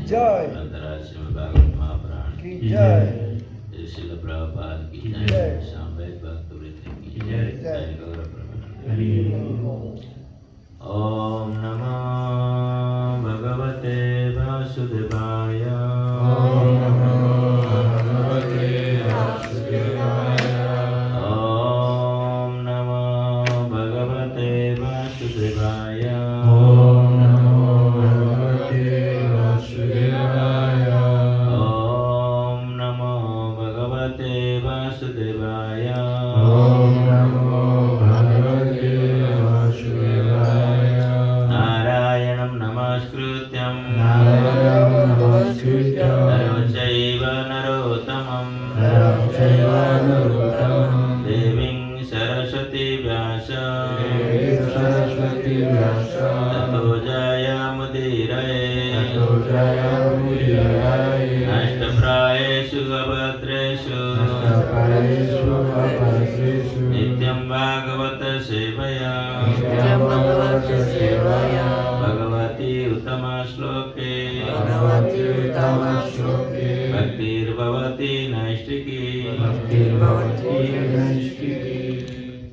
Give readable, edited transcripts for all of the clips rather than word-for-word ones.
जय। अंतरा श्रीमद् भागवत महापुराण की जय। श्रील प्रभुपाद की जय। सामवेद भक्तवृंद की जय। जय गौर प्रेमानंद। ओम नमो भगवते वासुदेवाय। ओम नमो भगवते वासुदेवाय। ओम नमो भगवते वासुदेवाय। ओम नमो भगवते वासुदेवाय। ओम नमो भगवते वासुदेवाय। ओम नमो भगवते वासुदेवाय। नारायणं नमस्कृत्यं नारायणं नमस्कृत्य नरं चैव नरोत्तमं नरं चैव नरोत्तमं देवीं सरस्वती व्यास देवीं सरस्वती व्यास ततो जयमुदीरये ततो जयमुदीरये नष्टप्रायेषु अभद्रेषु नष्टप्रायेषु अपरेषु नित्यं भागवत सेवया नित्यं भगवत सेवया भगवती उत्तमश्लोके भगवती उत्तमश्लोके भक्तिर्भवति नैष्टिकी भक्तिर्भवति नैष्टिकी।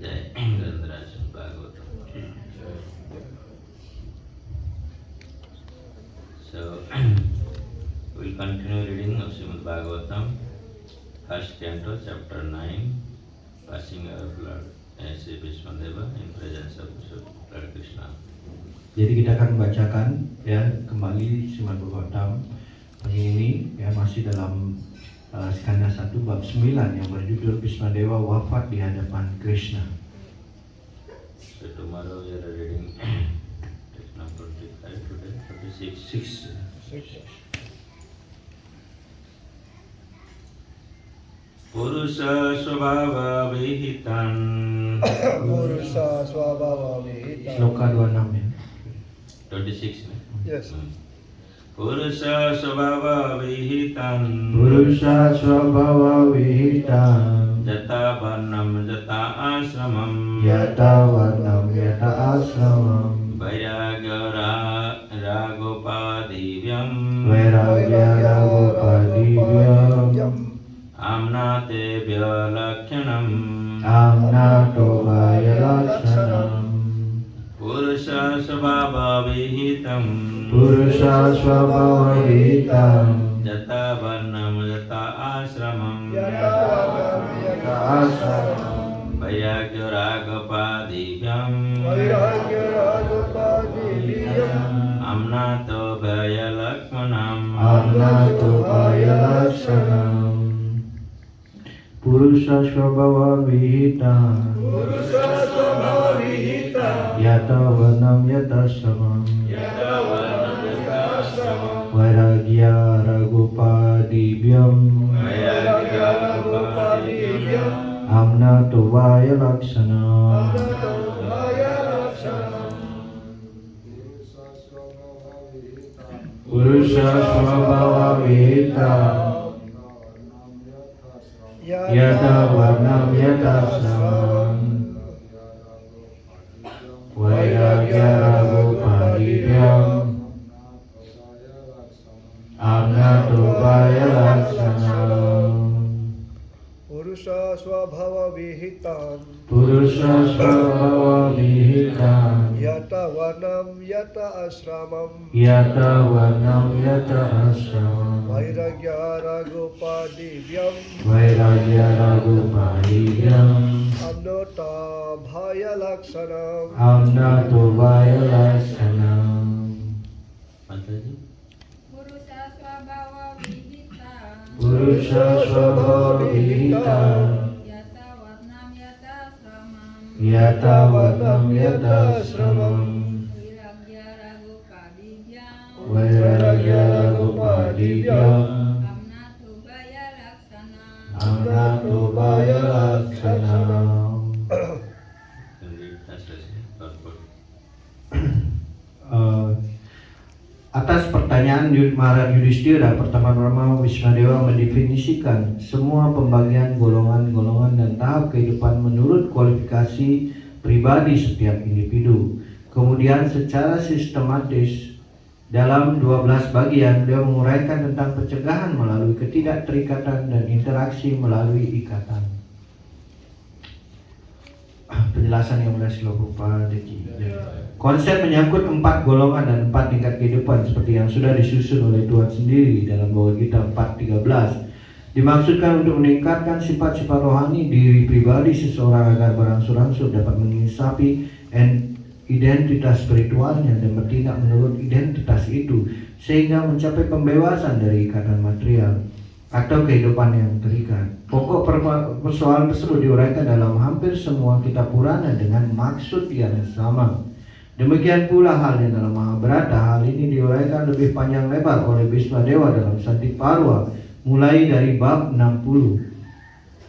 जय ग्रंथराज Bhagavatam. So we'll continue reading of Srimad Bhagavatam, first canto, chapter 9, passing of Lord Sri Vishwadeva in presence of Lord Krishna. Jadi kita akan membacakan ya kembali Srimad Bhagavatam pagi ini ya masih dalam skanda 1 bab 9 yang berjudul Vishwadeva wafat di hadapan Krishna. So tomorrow we are reading text number 25, today 26. Purusha Swabhava Vihitan. Purusha Swabhava Vihitan. Sloka 26 ya. 26 ne? Yes. Purusha Swabhava Vihitan. Purusha Swabhava Vihitan. Jata Varnam Jata Ashramam. Yata Varnam Yata Ashramam. Vairagya Ragopadhivyam. Vairagya Ragopadhivyam. Amnate Vyalakhanam. Amnato Vayalakshanam. Purusha Swabhava Vihitam. Purusha Swabhava Vihitam. Jata Varnam Jata Ashramam. Yata Ashramam. Vairagya Ragopadhivyam. Vairagya Ragopadhivyam. Amnato Vyalakhanam. Amnato Vayalakshanam. Purusha Swabhava Vihitam. Purusha Swabhava Vihitam. Yata Varnam Yata Ashramam. Yata Varnam Yata Ashramam. Vairagya Ragopadhivyam. Vairagya Ragopadhivyam. Amnato Vayalakshanam. Purusha Swabhava Vihitam. Yata Varnam Yata Ashramam. Vairagya Ragopadhivyam. Amnato Vayalakshanam. Purusha Swabhava Vihitam. Purusha Swabhava Vihitam. Yata Varnam Yata Ashramam. Yata Varnam Yata Ashramam. Vairagya Ragopadhivyam. Vairagya Ragopadhivyam. Amnota Bhayalaksanam. Amnato Vayalakshanam. Mataji. Purusha Swabhava Vihitam. Purusha Swabhava Vihitam. Yata Varnam Yata Ashramam. Yata Varnam Yata Ashramam. Vairagya Ragopadhivyam. Vairagya Ragopadhivyam. Amnato Vayalaksanam. Amnato Vayalakshanam. Can read translation. Purport. Atas pertanyaan Maharaj Yudhishthira, pertama-tama Vishwadeva mendefinisikan semua pembagian golongan-golongan dan tahap kehidupan menurut kualifikasi pribadi setiap individu. Kemudian secara sistematis Dalam 12 bagian, beliau menguraikan tentang pencegahan melalui ketidakterikatan dan interaksi melalui ikatan. Penjelasan yang mudah lupa. Konsep menyangkut 4 golongan dan 4 tingkat kehidupan seperti yang sudah disusun oleh Tuhan sendiri dalam Bawah Gita 4:13 dimaksudkan untuk meningkatkan sifat-sifat rohani diri pribadi seseorang agar berangsur-angsur dapat mengisapi identitas spiritualnya dan bertindak menurut identitas itu sehingga mencapai pembebasan dari ikatan material atau kehidupan yang terikat. Pokok persoalan tersebut diuraikan dalam hampir semua kitab Purana dengan maksud yang sama. Demikian pula halnya dalam Mahabharata. Hal ini diuraikan lebih panjang lebar oleh Bhismadewa dalam Santi Parwa mulai dari bab 60.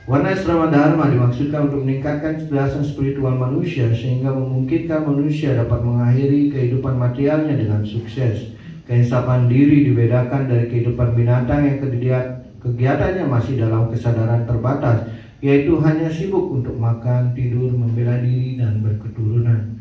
Warna asrama dharma dimaksudkan untuk meningkatkan kecerdasan spiritual manusia sehingga memungkinkan manusia dapat mengakhiri kehidupan materialnya dengan sukses. Keinsafan diri dibedakan dari kehidupan binatang yang kegiatannya masih dalam kesadaran terbatas, yaitu hanya sibuk untuk makan, tidur, membela diri, dan berketurunan.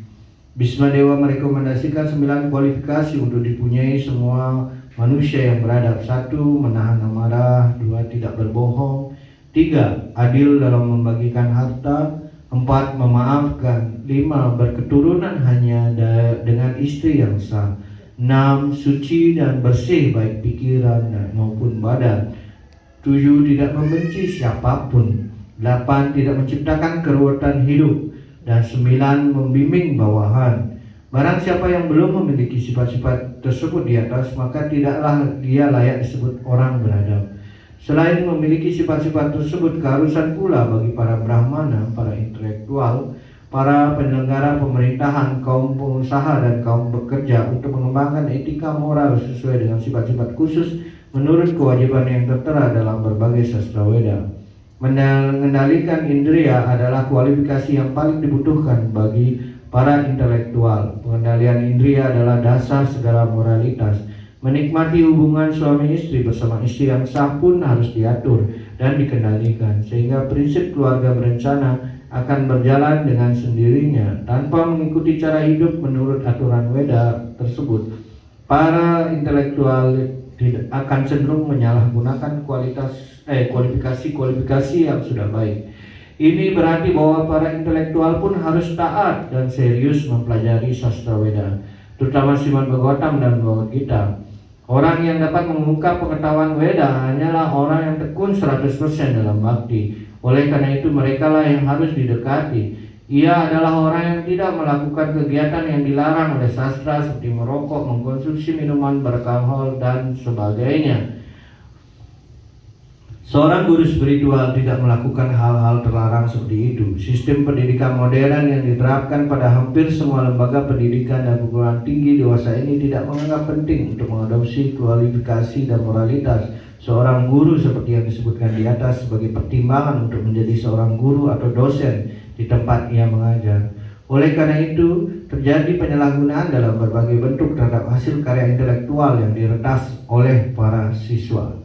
Bhismadewa merekomendasikan 9 kualifikasi untuk dipunyai semua manusia yang beradab. 1. Menahan amarah. 2. Tidak berbohong. 3. Adil dalam membagikan harta. 4. Memaafkan. 5. Berketurunan hanya dengan istri yang sah. 6. Suci dan bersih baik pikiran maupun badan. 7. Tidak membenci siapapun. 8. Tidak menciptakan keruwetan hidup. Dan 9. Membimbing bawahan. Barang siapa yang belum memiliki sifat-sifat tersebut di atas, maka tidaklah dia layak disebut orang beradab. Selain memiliki sifat-sifat tersebut, keharusan pula bagi para brahmana, para intelektual, para penyelenggara pemerintahan, kaum pengusaha, dan kaum bekerja untuk mengembangkan etika moral sesuai dengan sifat-sifat khusus menurut kewajiban yang tertera dalam berbagai sastra Weda. Mengendalikan indria adalah kualifikasi yang paling dibutuhkan bagi para intelektual. Pengendalian indria adalah dasar segala moralitas. Menikmati hubungan suami istri bersama istri yang sah pun harus diatur dan dikendalikan, sehingga prinsip keluarga berencana akan berjalan dengan sendirinya tanpa mengikuti cara hidup menurut aturan Weda tersebut. Para intelektual akan cenderung menyalahgunakan kualifikasi yang sudah baik. Ini berarti bahwa para intelektual pun harus taat dan serius mempelajari sastra Weda, terutama Srimad Bhagavatam dan Bhagavad Gita. Orang yang dapat mengungkap pengetahuan Weda hanyalah orang yang tekun 100% dalam bakti. Oleh karena itu merekalah yang harus didekati. Ia adalah orang yang tidak melakukan kegiatan yang dilarang oleh sastra seperti merokok, mengkonsumsi minuman beralkohol, dan sebagainya. Seorang guru spiritual tidak melakukan hal-hal terlarang seperti itu. Sistem pendidikan modern yang diterapkan pada hampir semua lembaga pendidikan dan perguruan tinggi dewasa ini tidak menganggap penting untuk mengadopsi kualifikasi dan moralitas seorang guru seperti yang disebutkan di atas sebagai pertimbangan untuk menjadi seorang guru atau dosen di tempat ia mengajar. Oleh karena itu, terjadi penyalahgunaan dalam berbagai bentuk terhadap hasil karya intelektual yang diretas oleh para siswa.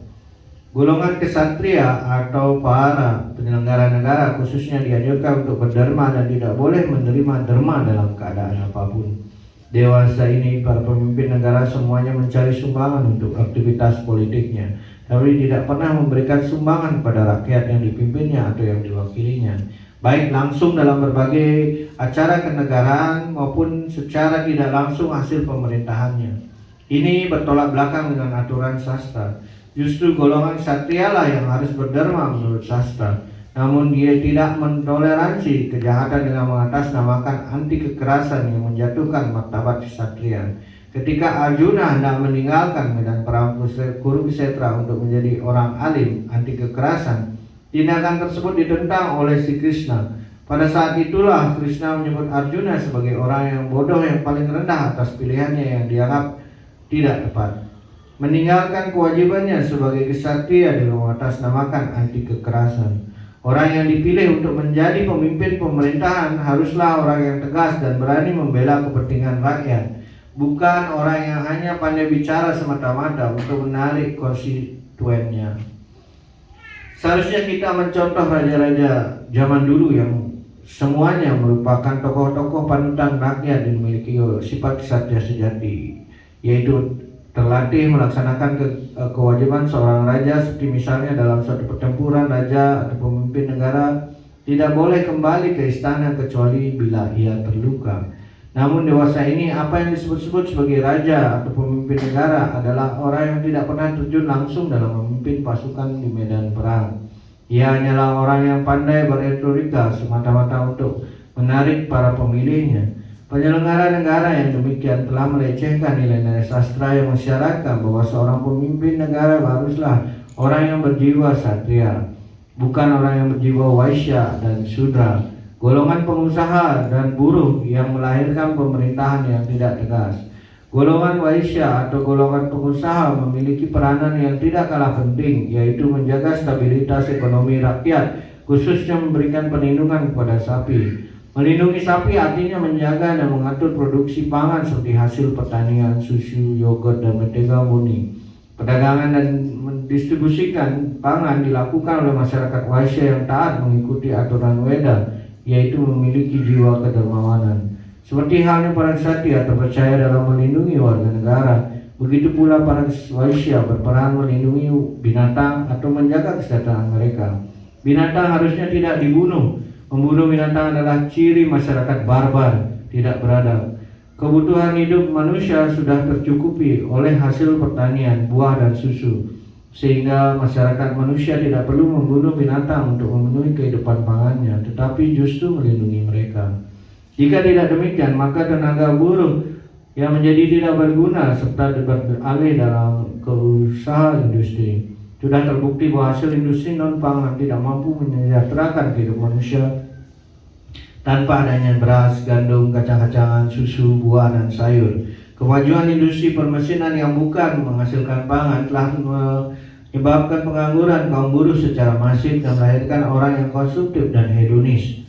Golongan kesatria atau para penyelenggara negara khususnya dianjurkan untuk berderma dan tidak boleh menerima derma dalam keadaan apapun. Dewasa ini para pemimpin negara semuanya mencari sumbangan untuk aktivitas politiknya, tapi tidak pernah memberikan sumbangan pada rakyat yang dipimpinnya atau yang diwakilinya, baik langsung dalam berbagai acara kenegaraan maupun secara tidak langsung hasil pemerintahannya. Ini bertolak belakang dengan aturan sastra. Justru golongan satrialah yang harus berderma menurut sastra. Namun dia tidak mentoleransi kejahatan dengan mengatasnamakan anti kekerasan yang menjatuhkan martabat kesatria. Ketika Arjuna hendak meninggalkan medan perang Kurukshetra untuk menjadi orang alim anti kekerasan, tindakan tersebut ditentang oleh si Krishna. Pada saat itulah Krishna menyebut Arjuna sebagai orang yang bodoh yang paling rendah atas pilihannya yang dianggap tidak tepat. Meninggalkan kewajibannya sebagai kesatria dengan mengatasnamakan anti kekerasan. Orang yang dipilih untuk menjadi pemimpin pemerintahan haruslah orang yang tegas dan berani membela kepentingan rakyat, bukan orang yang hanya pandai bicara semata-mata untuk menarik konstituennya. Seharusnya kita mencontoh raja-raja zaman dulu yang semuanya merupakan tokoh-tokoh panutan rakyat dan memiliki sifat kesatria sejati, yaitu terlatih melaksanakan kewajiban seorang raja, seperti misalnya dalam suatu pertempuran, raja atau pemimpin negara tidak boleh kembali ke istana kecuali bila ia terluka. Namun dewasa ini, apa yang disebut-sebut sebagai raja atau pemimpin negara adalah orang yang tidak pernah terjun langsung dalam memimpin pasukan di medan perang. Ia hanyalah orang yang pandai berretorika semata-mata untuk menarik para pemilihnya. Penyelenggara negara yang demikian telah melecehkan nilai-nilai sastra yang mensyaratkan bahwa seorang pemimpin negara haruslah orang yang berjiwa satria, bukan orang yang berjiwa waisya dan sudra, golongan pengusaha dan buruh yang melahirkan pemerintahan yang tidak tegas. Golongan waisya atau golongan pengusaha memiliki peranan yang tidak kalah penting, yaitu menjaga stabilitas ekonomi rakyat, khususnya memberikan perlindungan kepada sapi. Melindungi sapi artinya menjaga dan mengatur produksi pangan seperti hasil pertanian, susu, yogurt, dan mentega murni. Perdagangan dan mendistribusikan pangan dilakukan oleh masyarakat waisya yang taat mengikuti aturan Weda, yaitu memiliki jiwa kedermawanan. Seperti halnya para ksatria terpercaya dalam melindungi warga negara, begitu pula para waisya berperan melindungi binatang atau menjaga kesejahteraan mereka. Binatang harusnya tidak dibunuh. Membunuh binatang adalah ciri masyarakat barbar, tidak beradab. Kebutuhan hidup manusia sudah tercukupi oleh hasil pertanian, buah dan susu, sehingga masyarakat manusia tidak perlu membunuh binatang untuk memenuhi kehidupan pangannya, tetapi justru melindungi mereka. Jika tidak demikian, maka tenaga buruh yang menjadi tidak berguna serta beralih dalam keusaha industri. Sudah terbukti bahwa hasil industri non-pangan tidak mampu menyejahterakan kehidupan manusia tanpa adanya beras, gandum, kacang-kacangan, susu, buah, dan sayur. Kemajuan industri permesinan yang bukan menghasilkan pangan telah menyebabkan pengangguran kaum buruh secara masif dan melahirkan orang yang konsumtif dan hedonis.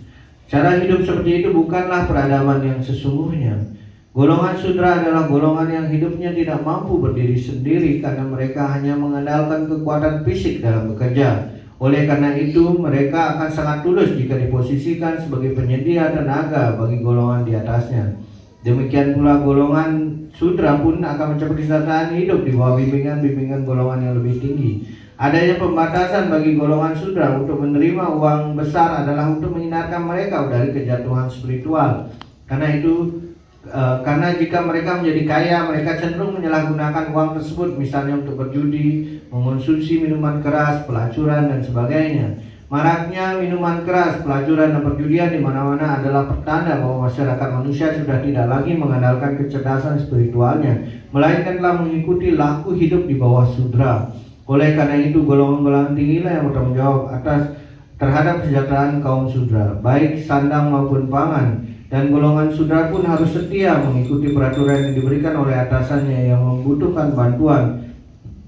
Cara hidup seperti itu bukanlah peradaban yang sesungguhnya. Golongan sudra adalah golongan yang hidupnya tidak mampu berdiri sendiri karena mereka hanya mengandalkan kekuatan fisik dalam bekerja. Oleh karena itu, mereka akan sangat tulus jika diposisikan sebagai penyedia tenaga bagi golongan di atasnya. Demikian pula golongan sudra pun akan mencapai kesejahteraan hidup di bawah bimbingan golongan yang lebih tinggi. Adanya pembatasan bagi golongan sudra untuk menerima uang besar adalah untuk menghindarkan mereka dari kejatuhan spiritual. Karena jika mereka menjadi kaya, mereka cenderung menyalahgunakan uang tersebut, misalnya untuk berjudi, mengonsumsi minuman keras, pelacuran, dan sebagainya. Maraknya minuman keras, pelacuran, dan perjudian di mana-mana adalah pertanda bahwa masyarakat manusia sudah tidak lagi mengandalkan kecerdasan spiritualnya, melainkan telah mengikuti laku hidup di bawah sudra. Oleh karena itu, golongan-golongan tinggilah yang bertanggung jawab terhadap kesejahteraan kaum sudra, baik sandang maupun pangan. Dan golongan sudra pun harus setia mengikuti peraturan yang diberikan oleh atasannya yang membutuhkan bantuan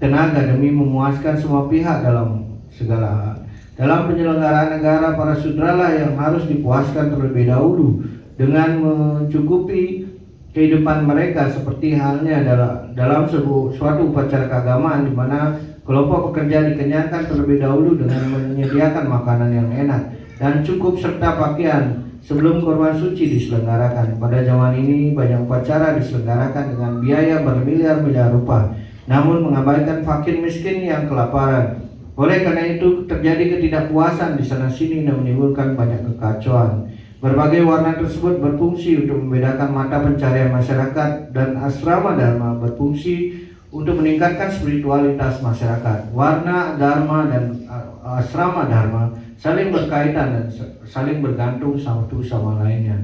tenaga demi memuaskan semua pihak dalam segala hal. Dalam penyelenggaraan negara, para sudralah yang harus dipuaskan terlebih dahulu dengan mencukupi kehidupan mereka, seperti halnya dalam suatu upacara keagamaan di mana kelompok pekerja dikenyangkan terlebih dahulu dengan menyediakan makanan yang enak dan cukup serta pakaian sebelum korban suci diselenggarakan. Pada zaman ini banyak upacara diselenggarakan dengan biaya bermiliar-miliar rupiah, namun mengabaikan fakir miskin yang kelaparan. Oleh karena itu terjadi ketidakpuasan di sana-sini dan menimbulkan banyak kekacauan. Berbagai warna tersebut berfungsi untuk membedakan mata pencarian masyarakat, dan asrama dharma berfungsi untuk meningkatkan spiritualitas masyarakat. Warna dharma dan asrama dharma saling berkaitan dan saling bergantung satu sama lainnya.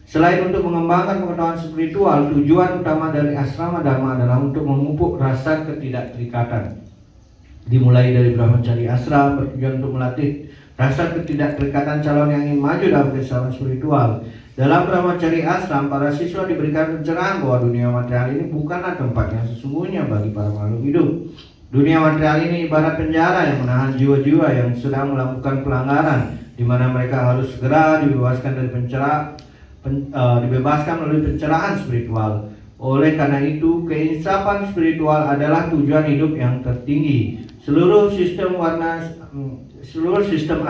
Selain untuk mengembangkan pengetahuan spiritual, tujuan utama dari asrama dharma adalah untuk memupuk rasa ketidakterikatan. Dimulai dari brahmacari ashram bertujuan untuk melatih rasa ketidakterikatan calon yang ingin maju dalam kehidupan spiritual. Dalam brahmacari ashram, para siswa diberikan pencerahan bahwa dunia material ini bukanlah tempat yang sesungguhnya bagi para makhluk hidup. Dunia material ini ibarat penjara yang menahan jiwa-jiwa yang sedang melakukan pelanggaran, di mana mereka harus segera dibebaskan dari dibebaskan melalui pencerahan spiritual. Oleh karena itu, keinsafan spiritual adalah tujuan hidup yang tertinggi. Seluruh sistem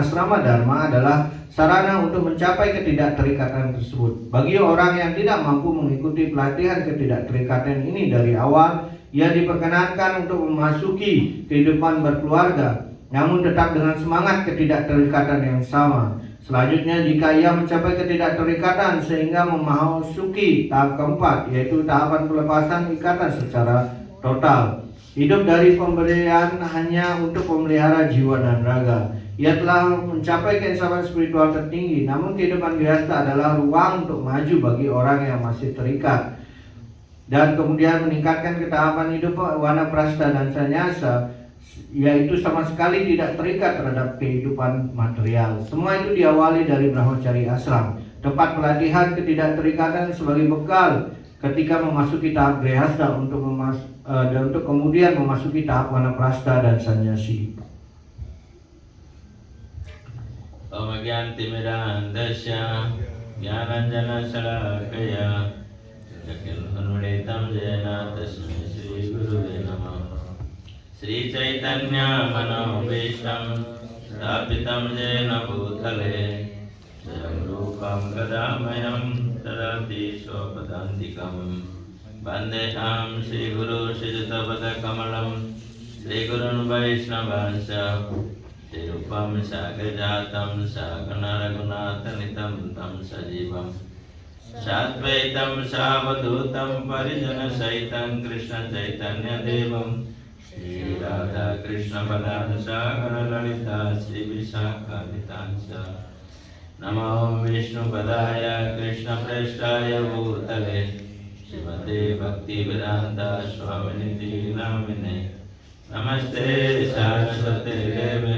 asrama dharma adalah sarana untuk mencapai ketidakterikatan tersebut. Bagi orang yang tidak mampu mengikuti pelatihan ketidakterikatan ini dari awal, ia diperkenankan untuk memasuki kehidupan berkeluarga, namun tetap dengan semangat ketidakterikatan yang sama. Selanjutnya, jika ia mencapai ketidakterikatan sehingga memasuki tahap keempat, yaitu tahapan pelepasan ikatan secara total. Hidup dari pemberian hanya untuk memelihara jiwa dan raga. Ia telah mencapai keinsafan spiritual tertinggi, namun kehidupan grihasta adalah ruang untuk maju bagi orang yang masih terikat. Dan kemudian meningkatkan ketahapan hidup wanaprastha dan sannyasa, yaitu sama sekali tidak terikat terhadap kehidupan material. Semua itu diawali dari brahmacari ashram, tempat pelatihan ketidakterikatan sebagai bekal ketika memasuki tahap grihasta dan untuk kemudian memasuki tahap wanaprastha dan sannyasi. Om Gyantimirandasya Gyananjana Salakaya Yakinhanudetam Jena Tasmai Sri Guruve Namah. Sri Chaitanya Manobishtam Stapitam Jena Bhutale Jayam Rupam Kadamayam Tadati Swapadantikam Vandeham Sri Guru Sridhatapada Kamalam Sri Gurun Vaishnavansya Sri Rupam Sagajatam Sagana Raghunatanitam Tam Sajivam Satvaitam Savadutam Parijana Saitam Krishna Chaitanya Devam Sri Radha Krishna Padana Sagara Lalita Sri Visakanitansa Namo Vishnu Padaya Krishna Preshtaya Bhutale Srimate Bhakti Vedanta Swaminiti Namine Namaste Saraswate Deve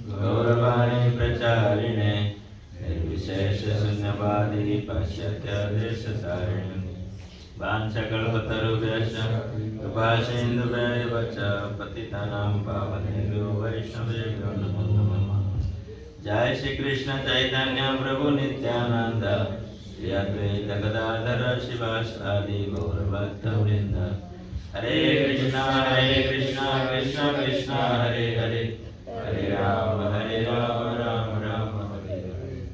Gauravani Pracharine Nirvishesha Sunyavadi Pasyatya Desatarini Vanchakalpatarubhyasya Kripasindhubhaya Vacha Patitanam Pavanebhyo Vaishnavebhyo Namo Namah. Jai Shri Krishna Chaitanya Prabhu Nityananda Shri Advaita Gadadhara Shivasadi Gaura Bhakta Vrinda. Hare Krishna Krishna Krishna Hare Hare Hare Rama Rama Rama Hare Hare.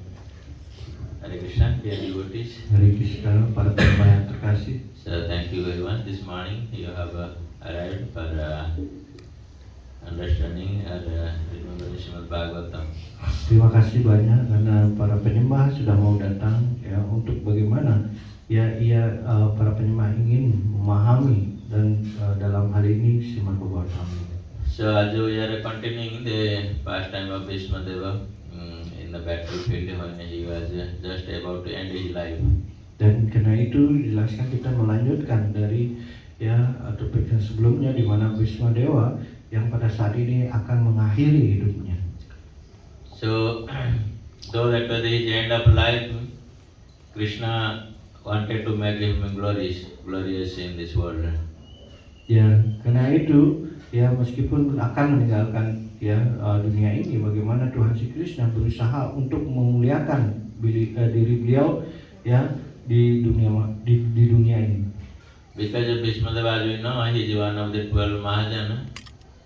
Hare Krishna, dear devotees. Hare Krishna, para penyembah yang terkasih. So thank you very much. This morning you have arrived for understanding or remembering Srimad Bhagavatam. Terima kasih banyak karena para penyembah sudah mau datang ya untuk bagaimana para penyembah ingin memahami dan dalam hal ini Srimad Bhagavatam. So as we are continuing the pastime of Bhismadeva in the battlefield when he was just about to end his life. Dan karena itu jelaskan kita melanjutkan dari topik yang sebelumnya di mana Bhismadewa yang pada saat ini akan mengakhiri hidupnya. So though that was his end of life, Krishna wanted to make him glorious in this world. Ya, karena itu meskipun akan meninggalkan dunia ini, bagaimana Tuhan Sri Krishna berusaha untuk memuliakan diri beliau di dunia ini. Because of Bhismadeva, as we know, he is one of the 12 Mahajana.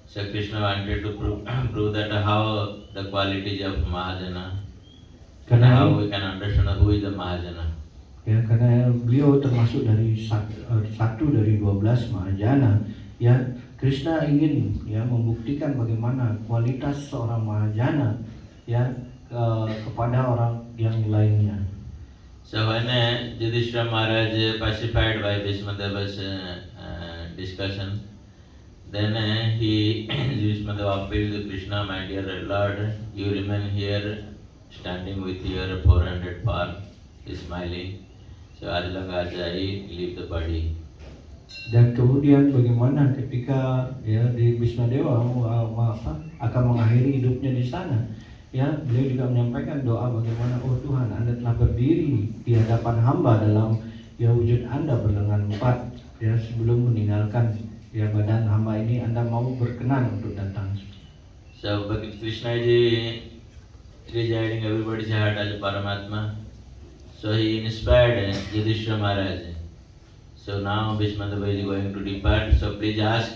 So Krishna wanted to prove that how the qualities of Mahajana, and how we can understand who is the Mahajana. Ya, karena beliau termasuk dari satu dari 12 Mahajana. Ya, Krishna ingin membuktikan bagaimana kualitas seorang Mahajana kepada orang yang lainnya. So when Yudhishthira Maharaj pacified by Bhismadeva's discussion, then Bhismadeva appealed to Krishna, my dear Lord, you remain here standing with your 400 par, smiling. So as long as I leave the body. Dan kemudian bagaimana ketika di Bhismadewa akan mengakhiri hidupnya di sana, beliau juga menyampaikan doa bagaimana, oh Tuhan, Anda telah berdiri di hadapan hamba dalam wujud Anda berlengan empat, sebelum meninggalkan badan hamba ini, Anda mau berkenan untuk datang. So Krishna is residing everybody's heart as a Paramatma. So he inspired Yudhishthira Maharaj. So now Bhismadeva is going to depart. So please ask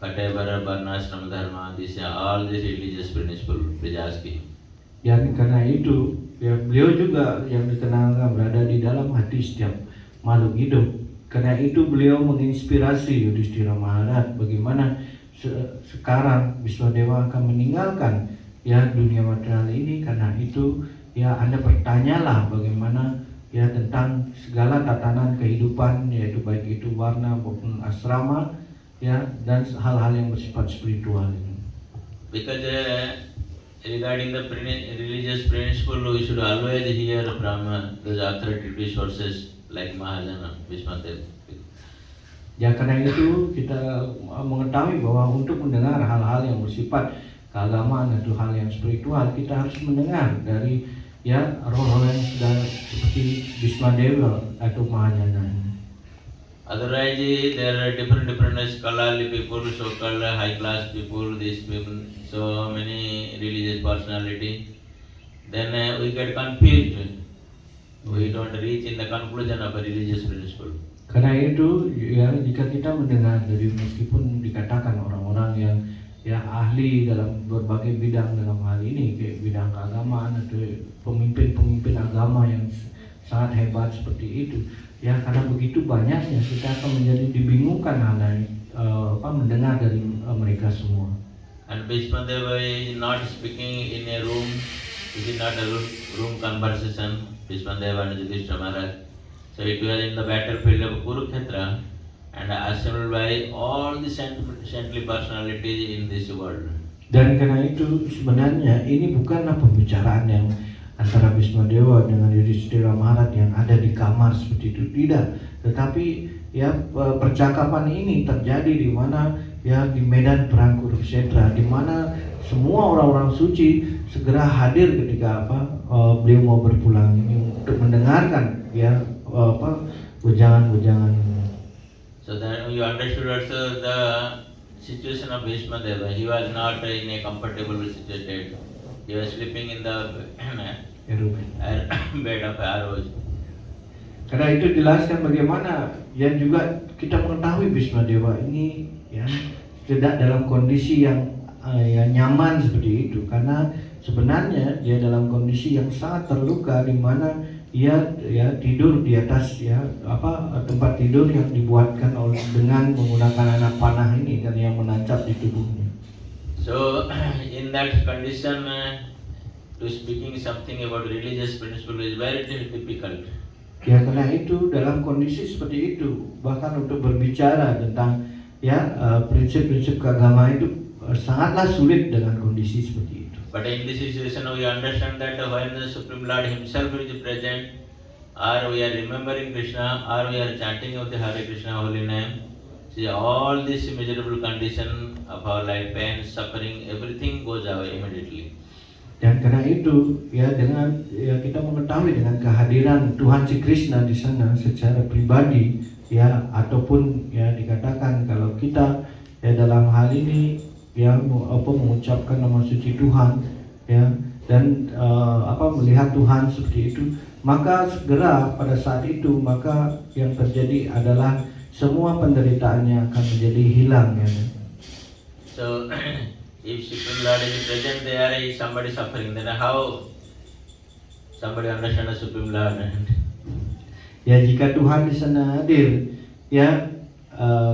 whatever Varnashram Dharma, all these religious principles, please ask him. Dan karena itu beliau juga yang dikenal berada di dalam hati setiap makhluk hidup. Karena itu beliau menginspirasi Yudhistira Maharaj bagaimana sekarang Biswadewa akan meninggalkan ya dunia material ini. Karena itu ya Anda bertanyalah bagaimana ya tentang segala tatanan kehidupan, yaitu baik itu warna maupun asrama ya, dan hal-hal yang bersifat spiritual ini. Because regarding the religious principle, we should always hear from those authoritative sources like Mahajana, Bhismadev. Ya karena itu kita mengetahui bahwa untuk mendengar hal-hal yang bersifat keagamaan atau hal yang spiritual, kita harus mendengar dari ya roh-roh yang sudah seperti Bhismadeva atau Mahajana. Otherwise, there are different scholarly people, so-called high class people, these people, so many religious personality. Then we get confused. We don't reach in the conclusion of a religious principle. Karena itu ya jika kita mendengar dari meskipun dikatakan orang-orang yang ya ahli dalam berbagai bidang dalam hal ini, kayak bidang keagamaan atau pemimpin-pemimpin agama yang sangat hebat seperti itu, ya karena begitu banyaknya kita akan menjadi dibingungkan mendengar dari mereka semua. And Bhismadeva is not speaking in a room. It is not a room conversation. Bhismadeva and Yudhishthira Maharaj. So it was in the battlefield of Kurukshetra and assembled by all the saintly personalities in this world. Dan karena itu sebenarnya ini bukanlah pembicaraan yang antara Bhismadeva dengan Yudhishthira Maharaj yang ada di kamar seperti itu, tidak. Tetapi ya percakapan ini terjadi di mana ya di medan perang Kurukshetra, di mana semua orang-orang suci segera hadir ketika beliau mau berpulang ini untuk mendengarkan ya wejangan-wejangan. So then you understood also the situation of Bhismadeva. He was not in a comfortable situation. He was sleeping in the bed of arrows. Karena itu jelaskan bagaimana ya juga kita mengetahui Bhismadeva ini ya tidak dalam kondisi yang nyaman seperti itu, karena sebenarnya dia dalam kondisi yang sangat terluka di mana ia ya tidur di atas tempat tidur yang dibuatkan dengan menggunakan anak panah ini dan yang menancap di tubuhnya. So in that condition to speaking something about religious principle is very difficult. Ya karena itu dalam kondisi seperti itu bahkan untuk berbicara tentang prinsip-prinsip keagamaan itu sangatlah sulit dengan kondisi seperti itu. But in this situation we understand that when the Supreme Lord Himself is present, or we are remembering Krishna, or we are chanting of the Hare Krishna holy name, see all this miserable condition of our life, pain, suffering, everything goes away immediately. Dan karena itu dengan kita mengetahui dengan kehadiran Tuhan si Krishna di sana secara pribadi ataupun dikatakan kalau kita dalam hal ini mengucapkan nama suci Tuhan dan melihat Tuhan seperti itu, maka segera pada saat itu maka yang terjadi adalah semua penderitaannya akan menjadi hilang So if Supreme Lord is present there, is somebody suffering, then how somebody understand the Supreme Lord? Jika Tuhan di sana hadir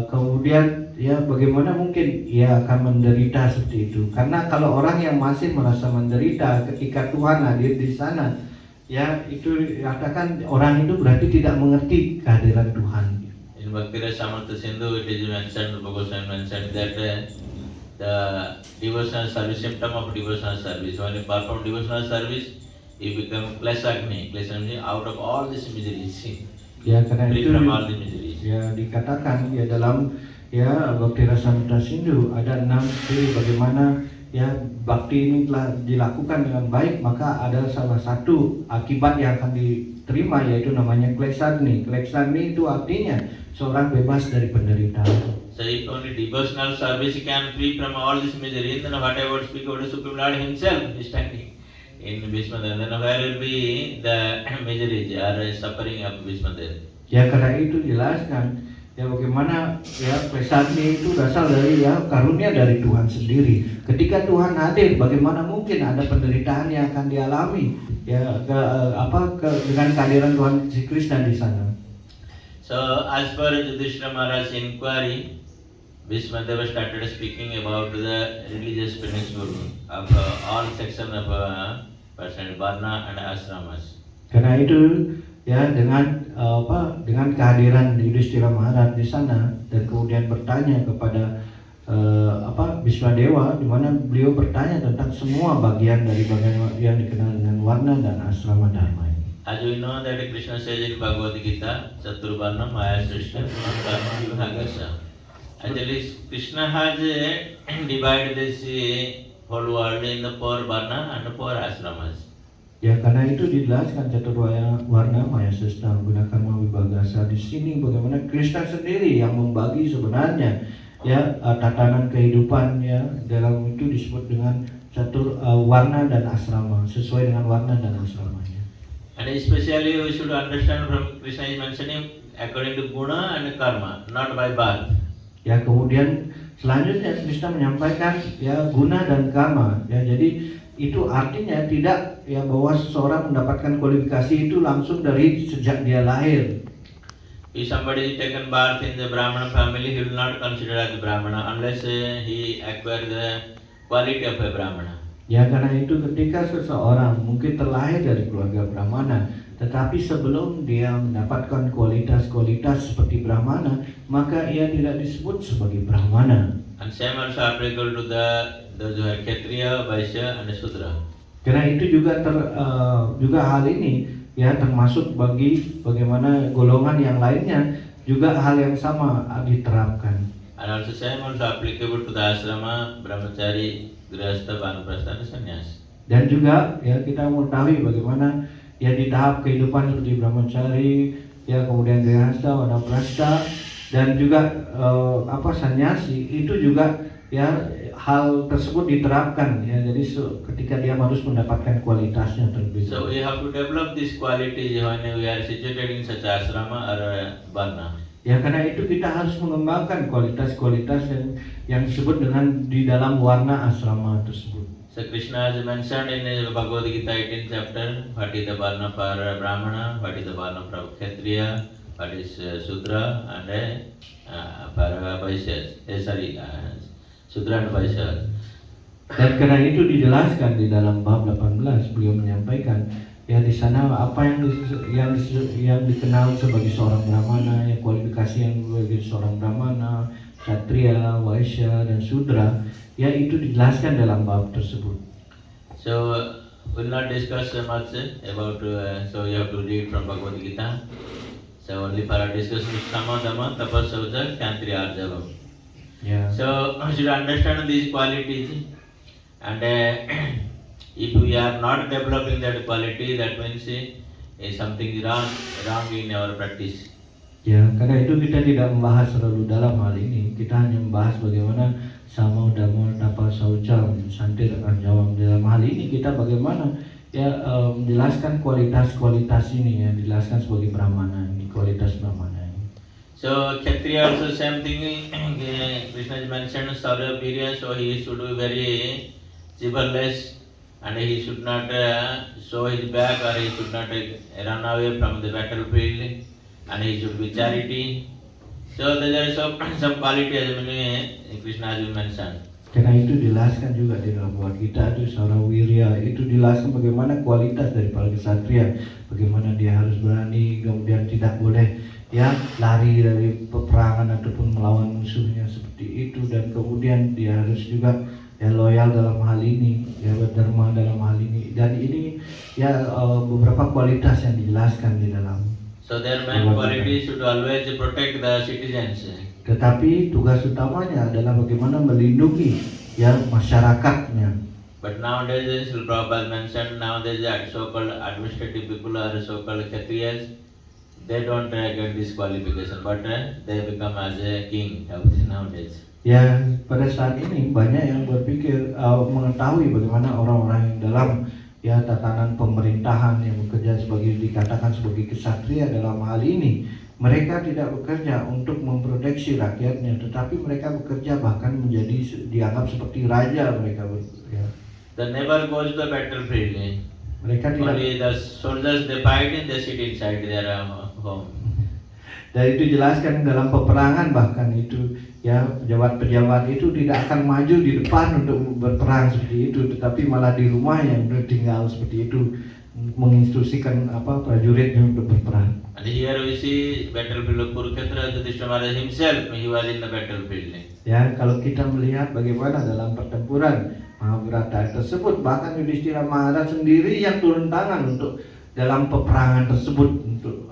kemudian bagaimana mungkin ia akan menderita seperti itu? Karena kalau orang yang masih merasa menderita ketika Tuhan hadir di sana, itu dikatakan orang itu berarti tidak mengerti kehadiran Tuhan. In Bhakti Rasamrita Sindhu it is mentioned, Bhagavatam mentioned that the devotional service, symptom of devotional service, when you perform devotional service, you become Klesagni, out of all these miseries. Karena itu from all the miseries. Dikatakan dalam Bhakti Rasamrita Sindhu ada 6 ciri bagaimana bakti ini telah dilakukan dengan baik, maka ada salah satu akibat yang akan diterima yaitu namanya Klesagni. Klesagni itu artinya seorang bebas dari penderitaan. So if only devotional service can free from all this misery, then what I would speak about the Supreme Lord Himself is standing in Bhismadeva, then where will be the misery or suffering of Bhismadeva? Karena itu jelaskan bagaimana Klesagni itu berasal dari karunia dari Tuhan sendiri. Ketika Tuhan hadir, bagaimana mungkin ada penderitaan yang akan dialami dengan kehadiran Tuhan si Krishna di sana. So as per Yudhishthira Maharaj's inquiry, Bhishma Deva started speaking about the religious principle of all sections of person, Varna and Ashramas. Karena itu ya dengan kehadiran Yudhishthira Maharaj di sana dan kemudian bertanya kepada Bhisma Dewa, di mana beliau bertanya tentang semua bagian dari bagian yang dikenal dengan warna dan asrama dharma ini. As we know that Krishna says in Bhagavad Gita, Chaturvarna Maya Srishta Karma Vibhagasa. Actually, Krishna has divided this whole world in the four varna and the four ashramas. Ya, karena itu dijelaskan Chaturvarna Maya Srishta guna karma vibhagasa. Di sini bagaimana Krishna sendiri yang membagi sebenarnya ya tatanan kehidupan ya, dalam itu disebut dengan warna dan asrama, sesuai dengan warna dan asramanya. And especially we should understand from Krishna is mentioning according to guna and karma, not by birth. Ya, kemudian selanjutnya Krishna menyampaikan ya guna dan karma. Ya, jadi itu artinya tidak ya bahwa seseorang mendapatkan kualifikasi itu langsung dari sejak dia lahir. If somebody is taken birth in the Brahmana family, he will not consider as a Brahmana unless he acquire the quality of a Brahmana. Ya, karena itu ketika seseorang mungkin terlahir dari keluarga Brahmana, tetapi sebelum dia mendapatkan kualitas-kualitas seperti Brahmana, maka ia tidak disebut sebagai Brahmana. And same also applicable to those who are Kshatriya, Vaishya and Shudra. Karena itu juga hal ini ya termasuk bagaimana golongan yang lainnya juga hal yang sama diterapkan. And also same also applicable to the asrama, brahmachari, grihastha, vanaprastha and sannyas. Dan juga ya kita mengetahui bagaimana ya di tahap kehidupan seperti brahmachari, ya kemudian grihastha, vanaprastha dan juga sannyasi itu juga ya hal tersebut diterapkan ya, jadi ketika dia harus mendapatkan kualitasnya terlebih dahulu. So we have to develop these qualities when we are situated in such asrama or varna. Ya, karena itu kita harus mengembangkan kualitas-kualitas yang disebut dengan di dalam warna asrama tersebut. So Krishna has mentioned in Bhagavad Gita 18th chapter, what is the varna for Brahmana, what is the varna for Kshatriya, what is Shudra and for Vaishya. Shudra and Vaishya. Dan karena itu dijelaskan di dalam bab 18, beliau menyampaikan ya di sana apa yang dikenal sebagai seorang Brahmana, yang kualifikasi yang sebagai seorang Brahmana, Kshatriya, Vaishya dan Shudra, ya itu dijelaskan dalam bab tersebut. So we'll not discuss much about so you have to read from Bhagavad Gita. So only for our discussion Sama Dhamma Tapasauja Kshatriya Arjavam. Ya. So we should understand these qualities and if we are not developing that quality, that means something wrong in our practice. Ya, karena itu kita tidak membahas terlalu dalam hal ini. Kita hanya membahas bagaimana sama dhamma tapa saucam santir arjawam. Dalam hal ini kita bagaimana ya menjelaskan kualitas-kualitas ini ya, dijelaskan sebagai Brahmana ini, kualitas Brahmana ini. So Kshatriya also same thing. Krishna mentioned Saurya Virya, so he should be very chivalrous. And he should not show his back or he should not run away from the battlefield, and he should be charity. So there is some quality as Krishna has mentioned. Karena itu dijelaskan juga di dalam Bhagavad Gita itu Saurya Virya, itu dijelaskan bagaimana kualitas dari para kshatriya, bagaimana dia harus berani, kemudian tidak boleh ya lari dari peperangan ataupun melawan musuhnya seperti itu, dan kemudian dia harus juga ya loyal dalam hal ini, ya berdharma dalam hal ini, dan ini ya beberapa kualitas yang dijelaskan di dalam. So their main quality should always protect the citizens. Tetapi tugas utamanya adalah bagaimana melindungi ya masyarakatnya. But nowadays, Srila Prabhupada mentioned, nowadays so-called administrative people or so-called Kshatriyas, they don't get this qualification, but they become as a king nowadays. Ya, pada saat ini banyak yang berpikir mengetahui bagaimana orang-orang yang dalam ya tatanan pemerintahan yang bekerja dikatakan sebagai kshatriya dalam hal ini, mereka tidak bekerja untuk memproteksi rakyatnya, tetapi mereka bekerja bahkan menjadi dianggap seperti raja mereka ya. They never goes to the battlefield. Mereka tidak. Only the soldiers they fight and they sit inside their home. Dan itu jelaskan dalam peperangan bahkan itu ya pejabat-pejabat itu tidak akan maju di depan untuk berperang seperti itu, tetapi malah di rumah yang tinggal seperti itu menginstruksikan prajuritnya untuk berperang. And here we see battlefield of Kurukshetra, Yudhishthira Maharaj himself, he was in the battlefield. Ya, kalau kita melihat bagaimana dalam pertempuran Mahabharata tersebut, bahkan Yudhishthira Maharaj sendiri yang turun tangan untuk dalam peperangan tersebut, untuk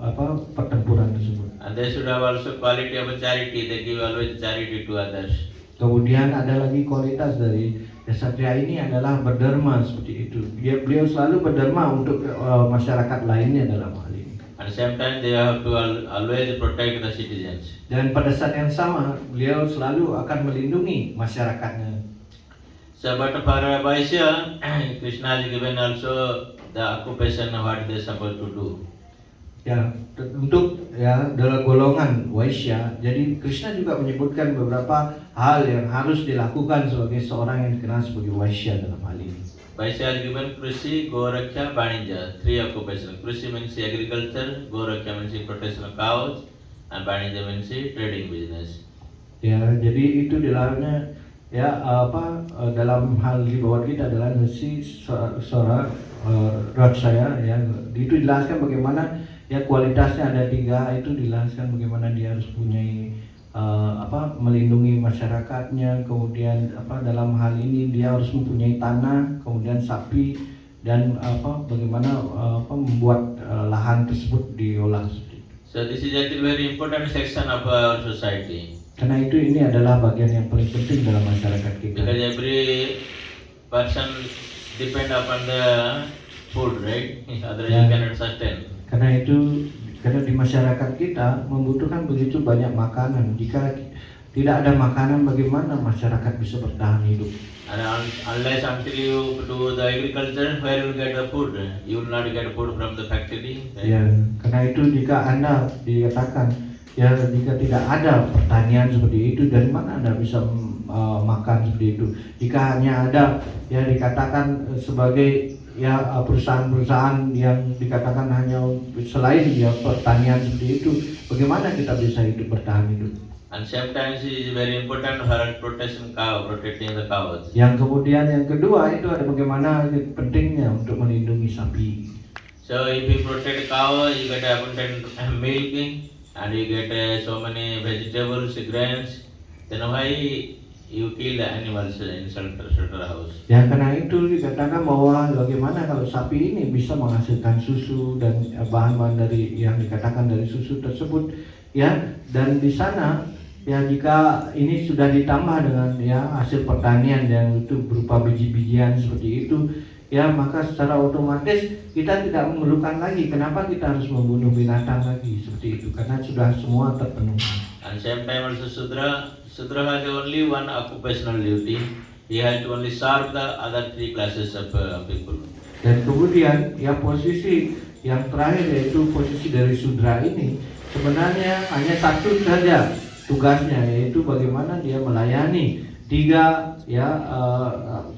pertempuran tersebut. And they should have also quality of a charity, they give always charity to others. Kemudian ada lagi kualitas dari Ksatria ini adalah berderma seperti itu. Beliau selalu berderma untuk masyarakat lainnya dalam hal ini. At the same time they have to always protect the citizens. Dan pada saat yang sama beliau selalu akan melindungi masyarakatnya. So but for Vaishya, Krishna has given also the occupation what they supposed to do. Ya, untuk dalam golongan Vaishya, jadi Krishna juga menyebutkan beberapa hal yang harus dilakukan sebagai seorang yang dikenal sebagai Vaishya dalam hal ini. Vaishya has given Krishi, Goraksha, Banija, 3 occupations. Krishi means agriculture, Goraksha means protection of cows, and Banija means trading business. Ya, jadi itu dalamnya dalam hal di bawah kita adalah nasi sora raksaya ya. Itu dijelaskan bagaimana ya kualitasnya ada 3, itu dijelaskan bagaimana dia harus punya melindungi masyarakatnya, kemudian dalam hal ini dia harus mempunyai tanah, kemudian sapi, dan bagaimana membuat lahan tersebut diolah seperti itu. So this is actually very important section of our society. Karena itu ini adalah bagian yang paling penting dalam masyarakat kita. Because every person depend upon the food, right? Otherwise you cannot sustain. Karena di masyarakat kita membutuhkan begitu banyak makanan. Jika tidak ada makanan, bagaimana masyarakat bisa bertahan hidup? And unless until you do the agriculture, where you will get the food? You will not get food from the factory. Right? Ya, karena itu jika Anda dikatakan ya jika tidak ada pertanian seperti itu, dari mana Anda bisa makan seperti itu? Jika hanya ada ya dikatakan sebagai perusahaan-perusahaan yang dikatakan hanya selain ya pertanian seperti itu, bagaimana kita bisa hidup bertahan hidup? And sometimes it is very important for protecting the cows. Yang kemudian yang kedua itu ada bagaimana pentingnya untuk melindungi sapi. So if you protect cow, you get abundant milk and you get so many vegetables, grains. Then why you kill the animals in shelter house? Ya karena itu dikatakan bahwa bagaimana kalau sapi ini bisa menghasilkan susu dan bahan-bahan dari yang dikatakan dari susu tersebut ya, dan di sana ya jika ini sudah ditambah dengan ya hasil pertanian yang itu berupa biji-bijian seperti itu ya, maka secara otomatis kita tidak memerlukan lagi kenapa kita harus membunuh binatang lagi seperti itu, karena sudah semua terpenuhi. And same time also Sudra has only one occupational duty. He has to only serve the other 3 classes of people. Dan kemudian ya posisi yang terakhir yaitu posisi dari Sudra ini sebenarnya hanya satu saja tugasnya, yaitu bagaimana dia melayani 3 ya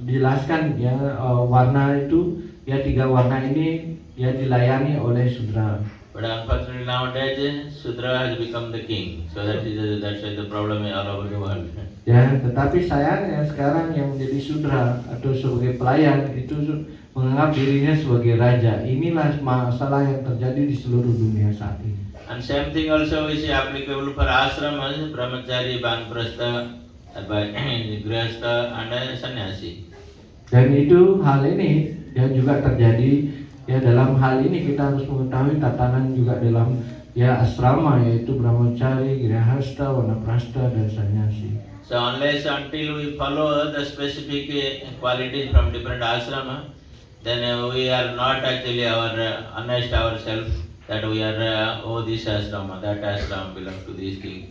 dijelaskan ya warna itu ya 3 warna ini ya dilayani oleh Sudra. But unfortunately nowadays Sudra has become the king. So that's why the problem all over the world. Ya, tetapi sayangnya sekarang yang menjadi Sudra atau sebagai pelayan itu menganggap dirinya sebagai raja. Inilah masalah yang terjadi di seluruh dunia saat ini. And same thing also is applicable for ashramas, brahmachari, banprastha, grihastha and sannyasi. Dan itu hal ini ya juga terjadi ya, dalam hal ini kita harus mengetahui tatanan juga dalam ya asrama, yaitu brahmachari, grihastha, vanaprastha dan sannyasi. So unless until we follow the specific qualities from different ashrama, then we are not actually honest ourselves that we are this ashrama, that ashrama belong to this king.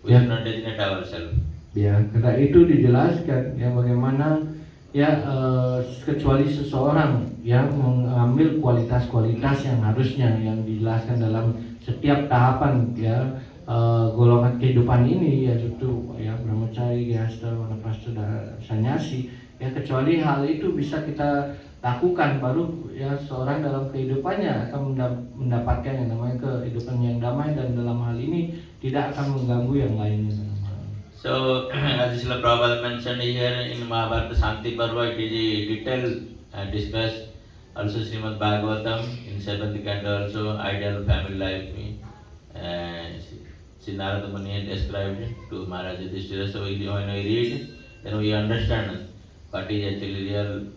We should not designate ourselves. Ya, karena itu dijelaskan ya bagaimana ya kecuali seseorang yang mengambil kualitas-kualitas yang harusnya yang dijelaskan dalam setiap tahapan ya golongan kehidupan ini, yaitu ya brahmachari, grihastha, vanaprastha dan sannyasi ya, kecuali hal itu bisa kita lakukan, baru ya seorang dalam kehidupannya akan mendapatkan yang namanya kehidupan yang damai, dan dalam hal ini tidak akan mengganggu yang lainnya dalam hal ini. So, as Srila Prabhupada mentioned here in Mahabharata Shanti Parva, it is a detailed discussed. Also Srimad Bhagavatam in 7th canto also ideal family life. Sri Narada Muni described to Maharaj Yudhishthira. So when we read, then we understand what is actually real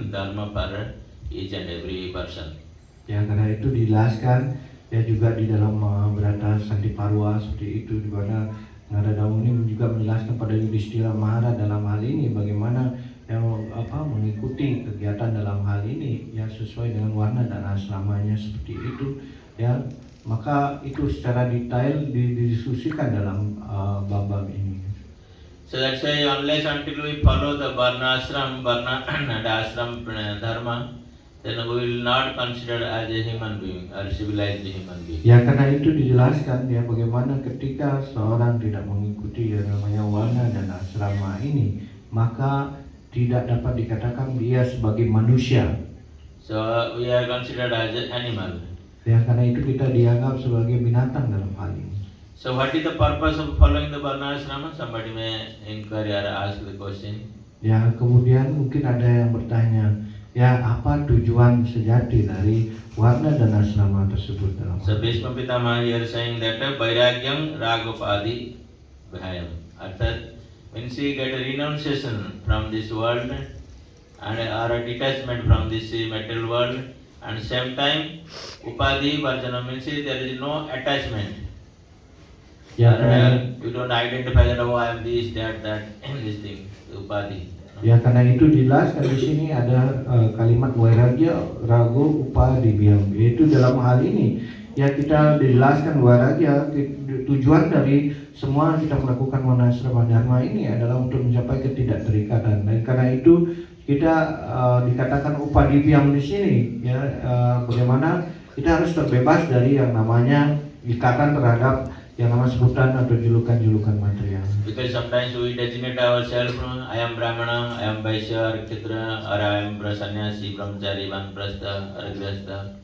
dharma for each and every person. Ya, karena itu dijelaskan ya juga di dalam Mahabharata Shanti Parva seperti itu, di mana Narada Muni juga menjelaskan pada Yudhishthira Maharaj dalam hal ini bagaimana yang mengikuti kegiatan dalam hal ini ya sesuai dengan warna dan asramanya seperti itu ya, maka itu secara detail didiskusikan dalam bab-bab ini. So that's why unless until we follow the varna ashram and ashram dharma, then we will not consider as a human being or civilized human being. Ya, karena itu dijelaskan ya bagaimana ketika seorang tidak mengikuti yang namanya warna dan asrama ini, maka tidak dapat dikatakan dia sebagai manusia. So we are considered as an animal. Ya, karena itu kita dianggap sebagai binatang dalam hal ini. So what is the purpose of following the varna ashrama? Somebody may inquire or ask the question. Ya, kemudian mungkin ada yang bertanya, ya apa tujuan sejati dari warna dan asrama tersebut dalam hal So ini? Bhishma Pitamaha here saying that vairagyam ragopadi bhayam. Arthat, when she get a renunciation from this world and or a detachment from this material world, and same time upadhi varjana means there is no attachment. Ya, Or, karena you don't identify that I am this, that, this thing, upadhi. Ya, karena itu dijelaskan di sini ada kalimat wairagya rago upadibhyam, yaitu dalam hal ini ya kita dijelaskan wairagya, tujuan dari semua kita melakukan manasrama dharma ini adalah untuk mencapai ketidakterikatan, dan karena itu kita dikatakan upadibhyam di sini ya, bagaimana kita harus terbebas dari yang namanya ikatan terhadap yang nama sebutan atau julukan-julukan material. Because sometimes we designate ourselves, I am Brahmana, I am Vaishya, or Kshatriya, or I am Sannyasi, Brahmachari, Vanprastha, or Grihastha.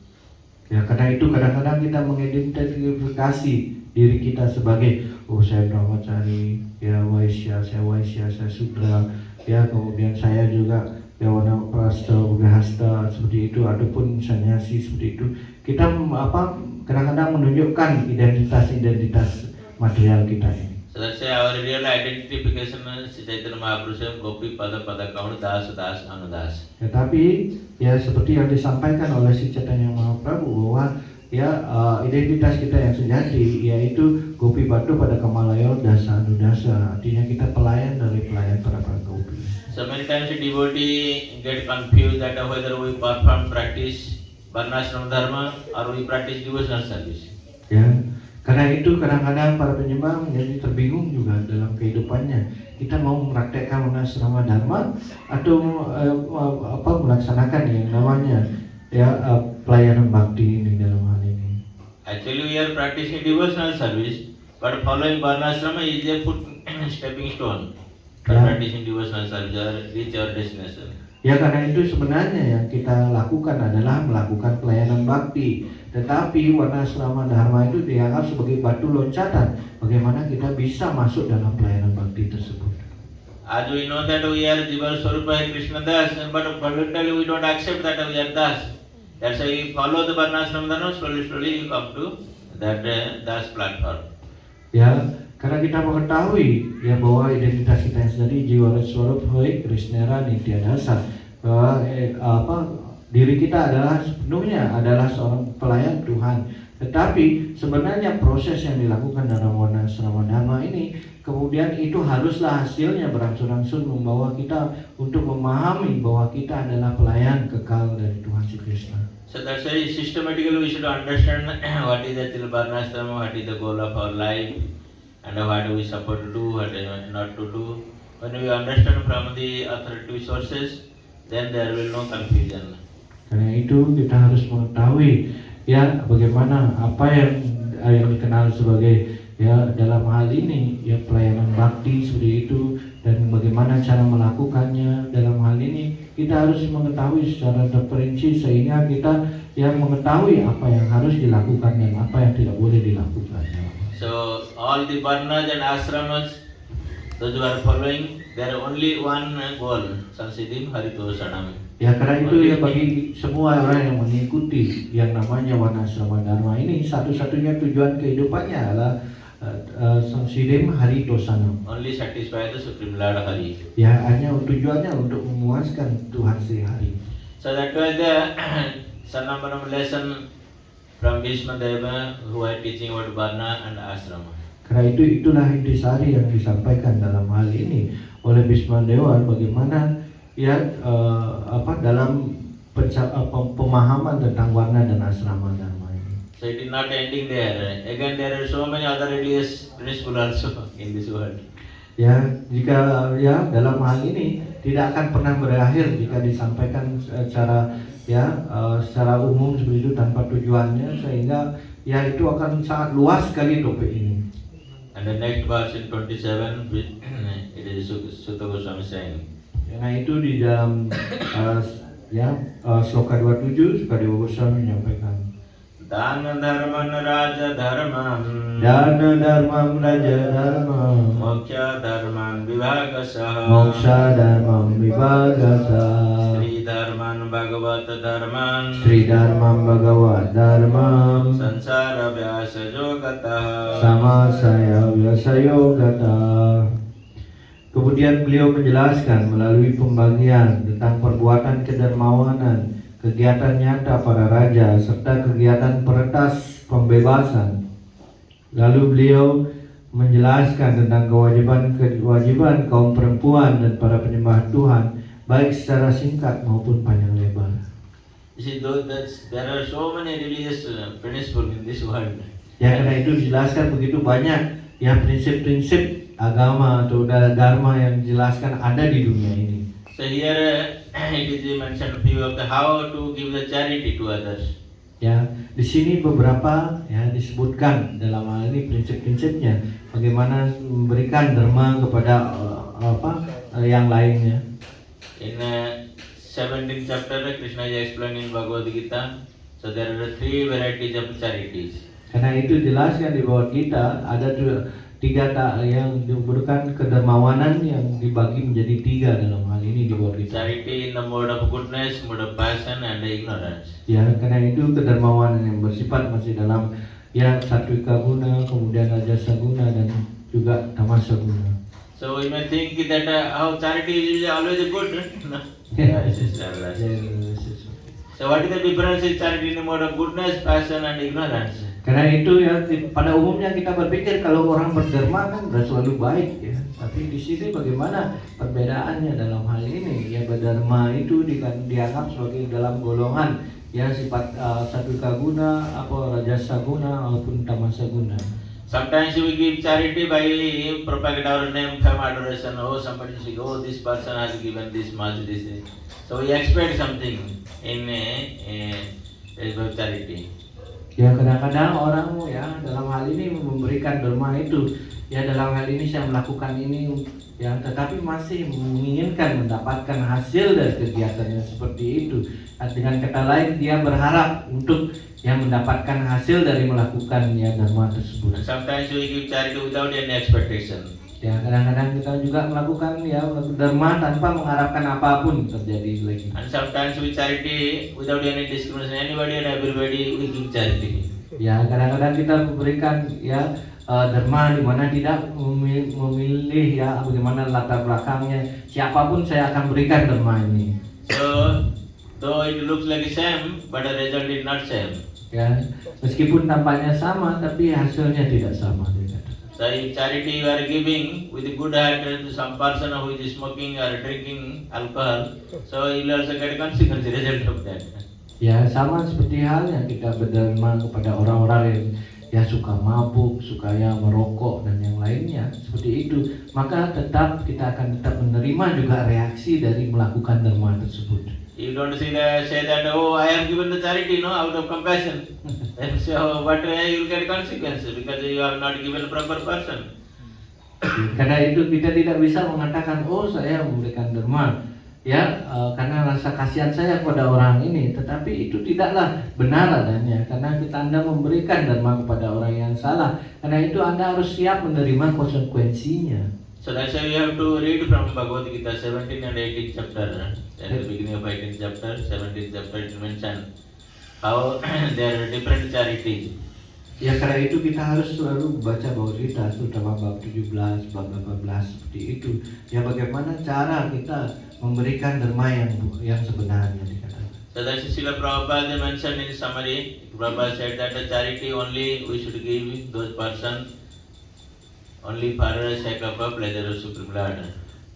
Ya, karena itu kadang-kadang kita mengidentifikasi diri kita sebagai saya Brahmachari, ya Vaishya, saya Sudra, ya kemudian saya juga ya Vanprastha, Grihastha seperti itu, ataupun Sannyasi seperti itu. Kita kadang-kadang menunjukkan identitas material kita ini. So that's why our real identification is Chaitanya Mahaprabhu, Gopi Pada Pada Kaur Das Das Anudas. Tetapi ya seperti yang disampaikan oleh si Chaitanya Mahaprabhu bahwa ya identitas kita yang sejati yaitu Gopi Batu pada Kamalayo Dasa Anudasa, artinya kita pelayan dari pelayan para gopi. So many times a devotee get confused that whether we perform practice varnashram dharma or we practice devotional service. Ya, karena itu kadang-kadang para penyembah menjadi terbingung juga dalam kehidupannya. Kita mau mempraktekkan varnasrama dharma atau melaksanakan yang namanya pelayanan bakti ini dalam hal ini. Actually we are practicing devotional service, but following varnashrama is a stepping stone for practicing devotional service or reach our destination. Ya, karena itu sebenarnya yang kita lakukan adalah melakukan pelayanan bakti, tetapi varnasrama dharma itu dianggap sebagai batu loncatan bagaimana kita bisa masuk dalam pelayanan bakti tersebut. As we know that we are Jiva Swarupa Krishna Das, but voluntarily we don't accept that we are Das. That's why we follow the varnashrama dharma, slowly you come to that Das platform. Ya, karena kita mengetahui ya bahwa identitas kita yang sendiri jiwa swarupa Krishnara Nitya Dasa, bahwa diri kita adalah sepenuhnya adalah seorang pelayan Tuhan. Tetapi sebenarnya proses yang dilakukan dalam varnasrama dharma ini kemudian itu haruslah hasilnya berangsur-angsur membawa kita untuk memahami bahwa kita adalah pelayan kekal dari Tuhan Sri Krishna. So that's why systematically we should understand what is actually varnashrama, what is the goal of our life, and what we supposed to do, what not to do. When we understand from the authoritative sources, then there will no confusion. Karena itu kita harus mengetahui ya bagaimana apa yang dikenal sebagai ya dalam hal ini ya pelayanan bakti seperti itu, dan bagaimana cara melakukannya. Dalam hal ini kita kita harus mengetahui secara terperinci sehingga kita yang mengetahui apa yang harus dilakukan dan apa yang tidak boleh dilakukan. So all the varnas and ashramas, those who are following, there are only one goal, Sansidim Haritosanam. Ya karena itu ya bagi semua orang yang mengikuti yang namanya Warnasrama Dharma ini satu-satunya tujuan kehidupannya adalah Sansidim Haritosanam. Only satisfy the Supreme Lord Hari. Ya hanya tujuannya untuk memuaskan Tuhan Sri Hari. So that was the Sanambanam lesson from Bhishma Deva who are teaching about Varna and Ashrama. Karena itu itulah intisari yang disampaikan dalam hal ini oleh Bhishma Dewa bagaimana ya dalam pemahaman tentang warna dan asrama dharma ini. So it is not ending there. Again there are so many other religious principles also in this world. Ya jika ya dalam hal ini tidak akan pernah berakhir jika disampaikan secara umum seperti itu tanpa tujuannya sehingga ya itu akan sangat luas sekali topik ini. And the next verse in 27, it is Sutta Goswami saying. Nah itu di dalam sloka 27 Sukadeva Goswami menyampaikan. Dana dharman raja dharman. Dana dharmam raja dharmam. Moksha dharman vibhagasah. Moksha dharmam vibhagasah. Sri dharman bhagavat dharman. Sri dharmam bhagavat dharmam. Sansara vyasa yogatah. Samasaya vyasa yogatah. Kemudian beliau menjelaskan melalui pembagian tentang perbuatan kedermawanan, kegiatan nyata para raja, serta kegiatan peretas pembebasan. Lalu beliau menjelaskan tentang kewajiban kaum perempuan dan para penyembah Tuhan, baik secara singkat maupun panjang lebar. You see, there are so many religious principles in this world. Ya karena itu dijelaskan begitu banyak ya prinsip-prinsip agama atau dharma yang dijelaskan ada di dunia ini. So here it is mentioned few of the how to give the charity to others. Ya, di sini beberapa ya disebutkan dalam hal ini prinsip-prinsipnya bagaimana memberikan dharma kepada yang lainnya. In 17th chapter, Krishna is explaining in Bhagavad Gita. So there are 3 varieties of charities. Karena itu jelaskan di Bhagavad Gita ada 3 yang diberikan kedermawanan yang dibagi menjadi 3 dalam hal ini di Bhagavad Gita. Charity in the mode of goodness, mode of passion, and ignorance. Ya, karena itu kedermawanan yang bersifat masih dalam ya satwika guna, kemudian rajasa guna dan juga tamasa guna. So we may think that how charity is always good. No. Yes. So what is the difference in charity in the mode of goodness, passion, and ignorance? Karena itu ya pada umumnya kita berpikir kalau orang berderma kan sudah selalu baik ya. Tapi di sini bagaimana perbedaannya dalam hal ini? Ya berderma itu dianggap sebagai dalam golongan ya sifat satwika guna, rajasa guna maupun tamasa guna. Sometimes we give charity by propagate our name, fame, adoration. Oh, somebody say, oh, this person has given this much, this. So we expect something in charity. Ya kadang-kadang orang ya dalam hal ini memberikan derma itu ya dalam hal ini saya melakukan ini ya tetapi masih menginginkan mendapatkan hasil dari kegiatannya seperti itu. Dengan kata lain dia berharap untuk yang mendapatkan hasil dari melakukan ya dharma tersebut. And sometimes we give charity without any expectation. Ya kadang-kadang kita juga melakukan ya dharma tanpa mengharapkan apapun terjadi lagi. And sometimes we charity without any discrimination. Anybody and everybody we give charity. Ya kadang-kadang kita memberikan ya dharma di mana tidak memilih ya bagaimana latar belakangnya, siapapun saya akan berikan dharma ini. So though it looks like same, but the result is not same. Ya meskipun tampaknya sama tapi hasilnya tidak sama. So if charity you are giving with a good heart to some person who is smoking or drinking alcohol, so you will also get consequence result of that. Ya sama seperti halnya kita berderma kepada orang-orang yang suka mabuk, suka ya merokok dan yang lainnya seperti itu, maka kita akan tetap menerima juga reaksi dari melakukan derma tersebut. You don't say that oh I have given the charity out of compassion. And so but you will get consequences because you have not given a proper person. Karena itu kita tidak bisa mengatakan oh saya memberikan derma ya karena rasa kasihan saya kepada orang ini, tetapi itu tidaklah benar adanya karena Anda memberikan dharma kepada orang yang salah. Karena itu Anda harus siap menerima konsekuensinya. So that's why we have to read from Bhagavad Gita 17 and 18th chapter. At the beginning of 18th chapter, 17th chapter it mentioned how there are different charities. Ya karena itu kita harus selalu baca Bhagavad Gita, terutama bab 17, bab 18 seperti itu. Ya bagaimana cara kita memberikan dharma yang sebenarnya dikatakan. So that's Srila Prabhupada mentioned in summary. Prabhupada said that the charity only we should give those persons only for the sake of a pleasure of Supreme Lord.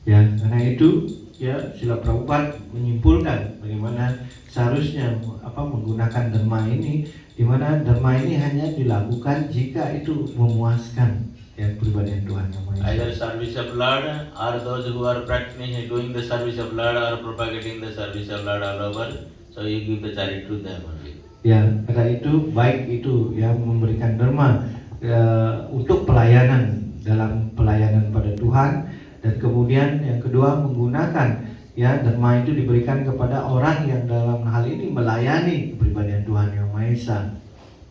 Ya karena itu ya Srila Prabhupada menyimpulkan bagaimana seharusnya menggunakan dharma ini, di mana dharma ini hanya dilakukan jika itu memuaskan ya pribadian Tuhan Yang Maha Esa. Either service of Lord or those who are practicing doing the service of Lord or propagating the service of Lord all over. So you give the charity to them only. Ya karena itu baik itu ya memberikan dharma untuk pelayanan dalam pelayanan pada Tuhan, dan kemudian yang kedua menggunakan ya dharma itu diberikan kepada orang yang dalam hal ini melayani kepribadian Tuhan Yang Maha Esa.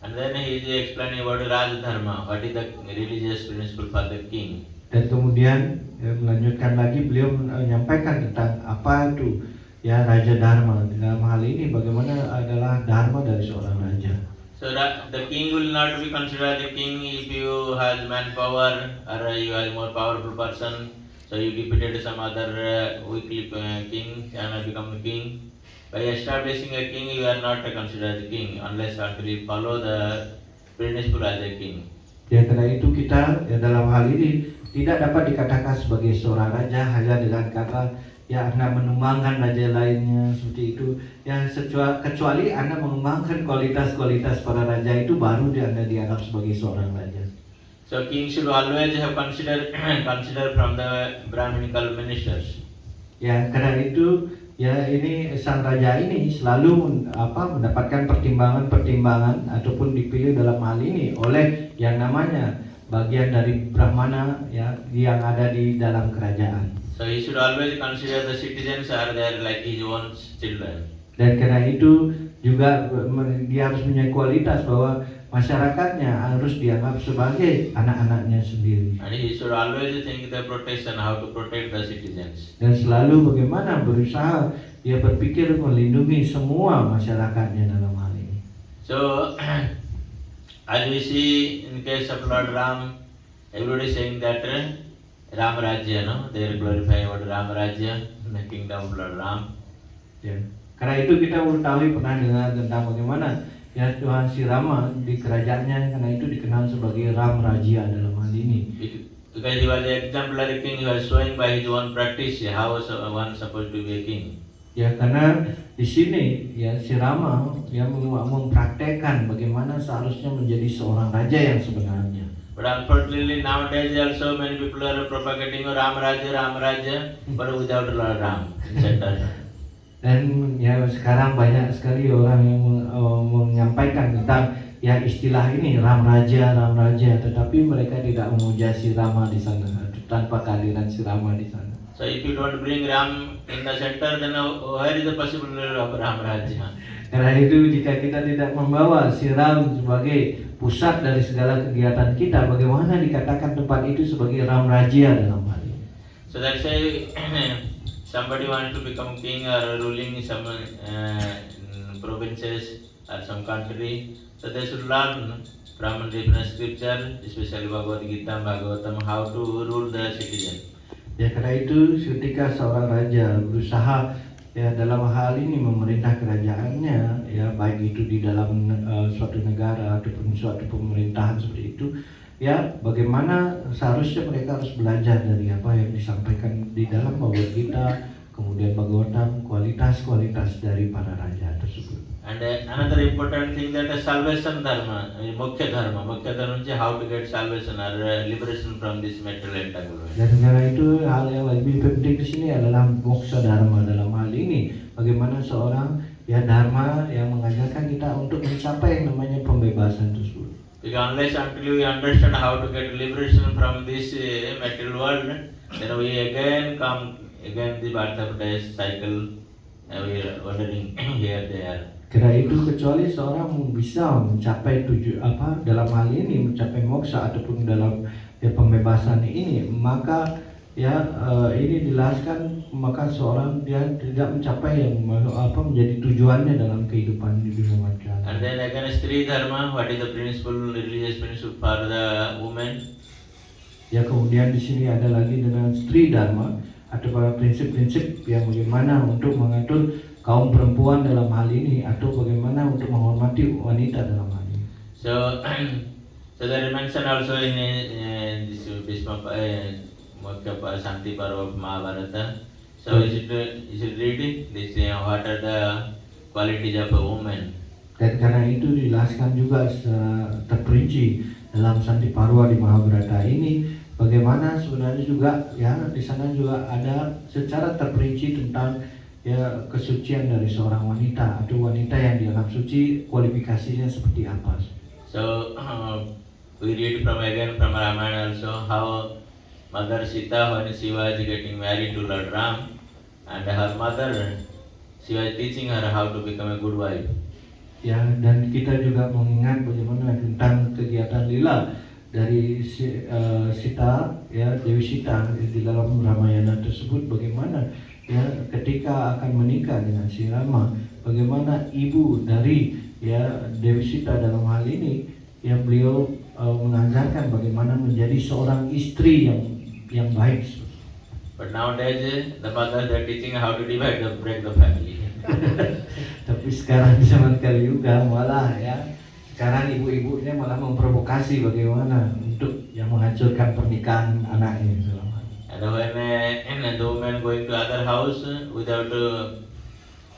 And then he is explaining about Raj Dharma, what is the religious principle for the king. Dan kemudian melanjutkan lagi beliau menyampaikan tentang apa itu ya Raja Dharma. Dalam hal ini bagaimana adalah dharma dari seorang raja. So that the king will not be considered the king if you have manpower or you are more powerful person. So you defeated some other weakly king and become the king. By establishing a king, you are not considered the king unless until you follow the principle as a king. Ya karena itu kita ya, dalam hal ini tidak dapat dikatakan sebagai seorang raja hanya dengan kata ya Anda menumbangkan raja lainnya seperti itu. Ya kecuali Anda mengembangkan kualitas-kualitas para raja itu baru Anda dianggap sebagai seorang raja. So king should always have consider from the Brahminical ministers. Ya karena itu ya ini sang raja ini selalu mendapatkan pertimbangan-pertimbangan ataupun dipilih dalam hal ini oleh yang namanya bagian dari Brahmana ya yang ada di dalam kerajaan. So he should always consider the citizens are there like his own children. Dan karena itu juga dia harus punya kualitas bahwa masyarakatnya harus dianggap sebagai anak-anaknya sendiri. And he should always think the protection, how to protect the citizens. Dan selalu bagaimana berusaha dia berpikir melindungi semua masyarakatnya dalam hal ini. So as we see in case of Lord Ram, everybody saying that Ram Rajya, no? They are glorifying about Ram Rajya, the kingdom of Lord Ram. Ya. Karena itu kita mengetahui pernah dengar tentang bagaimana ya Tuhan si Rama di kerajaannya, karena itu dikenal sebagai Ram Rajya dalam hal ini. Because he was the exemplary king, he was showing by his own practice how one supposed to be a king. Ya karena di sini ya si Rama yang mempraktekkan bagaimana seharusnya menjadi seorang raja yang sebenarnya. But unfortunately nowadays also many people are propagating Ram Rajya, but without Lord Ram in center. Dan ya sekarang banyak sekali orang yang menyampaikan tentang ya istilah ini Ram Raja, tetapi mereka tidak memuja si Rama di sana tanpa kehadiran si Rama di sana. So if you don't bring Ram in the center, then where is the possibility of Ram Rajya? Karena itu jika kita tidak membawa si Ram sebagai pusat dari segala kegiatan kita, bagaimana dikatakan tempat itu sebagai Ram Rajya dalam hal ini? So that's why somebody wants to become king or ruling some provinces or some country, so they should learn from different scripture, especially Bhagavad Gita, Bhagavatam, how to rule the citizen. Ya karena itu ketika seorang raja berusaha ya dalam hal ini memerintah kerajaannya, ya baik itu di dalam suatu negara ataupun suatu pemerintahan seperti itu, ya bagaimana seharusnya mereka harus belajar dari apa yang disampaikan di dalam Bhagavad Gita, kemudian Bhagavatam, kualitas-kualitas dari para raja tersebut. And another important thing that salvation dharma, mukhya dharma means how to get salvation or liberation from this material entanglement. Dan karena itu hal yang lebih penting di sini adalah moksha dharma dalam hal ini. Bagaimana seorang ya dharma yang mengajarkan kita untuk mencapai yang namanya pembebasan tersebut. Because unless until we understand how to get liberation from this material world, then we again come again the birth of death cycle, we are wandering here there. Karena itu kecuali seorang bisa mencapai dalam hal ini mencapai moksa ataupun dalam pembebasan ini, maka ini dijelaskan maka seorang dia tidak mencapai yang menjadi tujuannya dalam kehidupan di dunia material. And then again Stri Dharma, what is the principle, religious principle for the woman? Ya, kemudian di sini ada lagi dengan Stri Dharma atau prinsip-prinsip yang bagaimana untuk mengatur kaum perempuan dalam hal ini atau bagaimana untuk menghormati wanita dalam hal ini. So, so there is mention also in this Bhishma Santi Parva of Mahabharata. So you should read it. This what are the qualities of a woman. Dan karena itu dijelaskan juga terperinci dalam Santi Parva di Mahabharata ini bagaimana sebenarnya juga di sana juga ada secara terperinci tentang kesucian dari seorang wanita atau wanita yang dianggap suci, kualifikasinya seperti apa. So we read from Ramayana also how Mother Sita, when she was getting married to Lord Ram, and her mother, she was teaching her how to become a good wife. Ya, dan kita juga mengingat bagaimana tentang kegiatan lila dari Sita, Dewi Sita di dalam Ramayana tersebut, bagaimana ketika akan menikah dengan si Rama, bagaimana ibu dari Dewi Sita dalam hal ini beliau mengajarkan bagaimana menjadi seorang istri yang baik. But nowadays the mothers are teaching how to break the family. Tapi sekarang di zaman Kali Yuga malah sekarang ibu-ibunya malah memprovokasi bagaimana untuk menghancurkan pernikahan anaknya. And when the woman going to other house without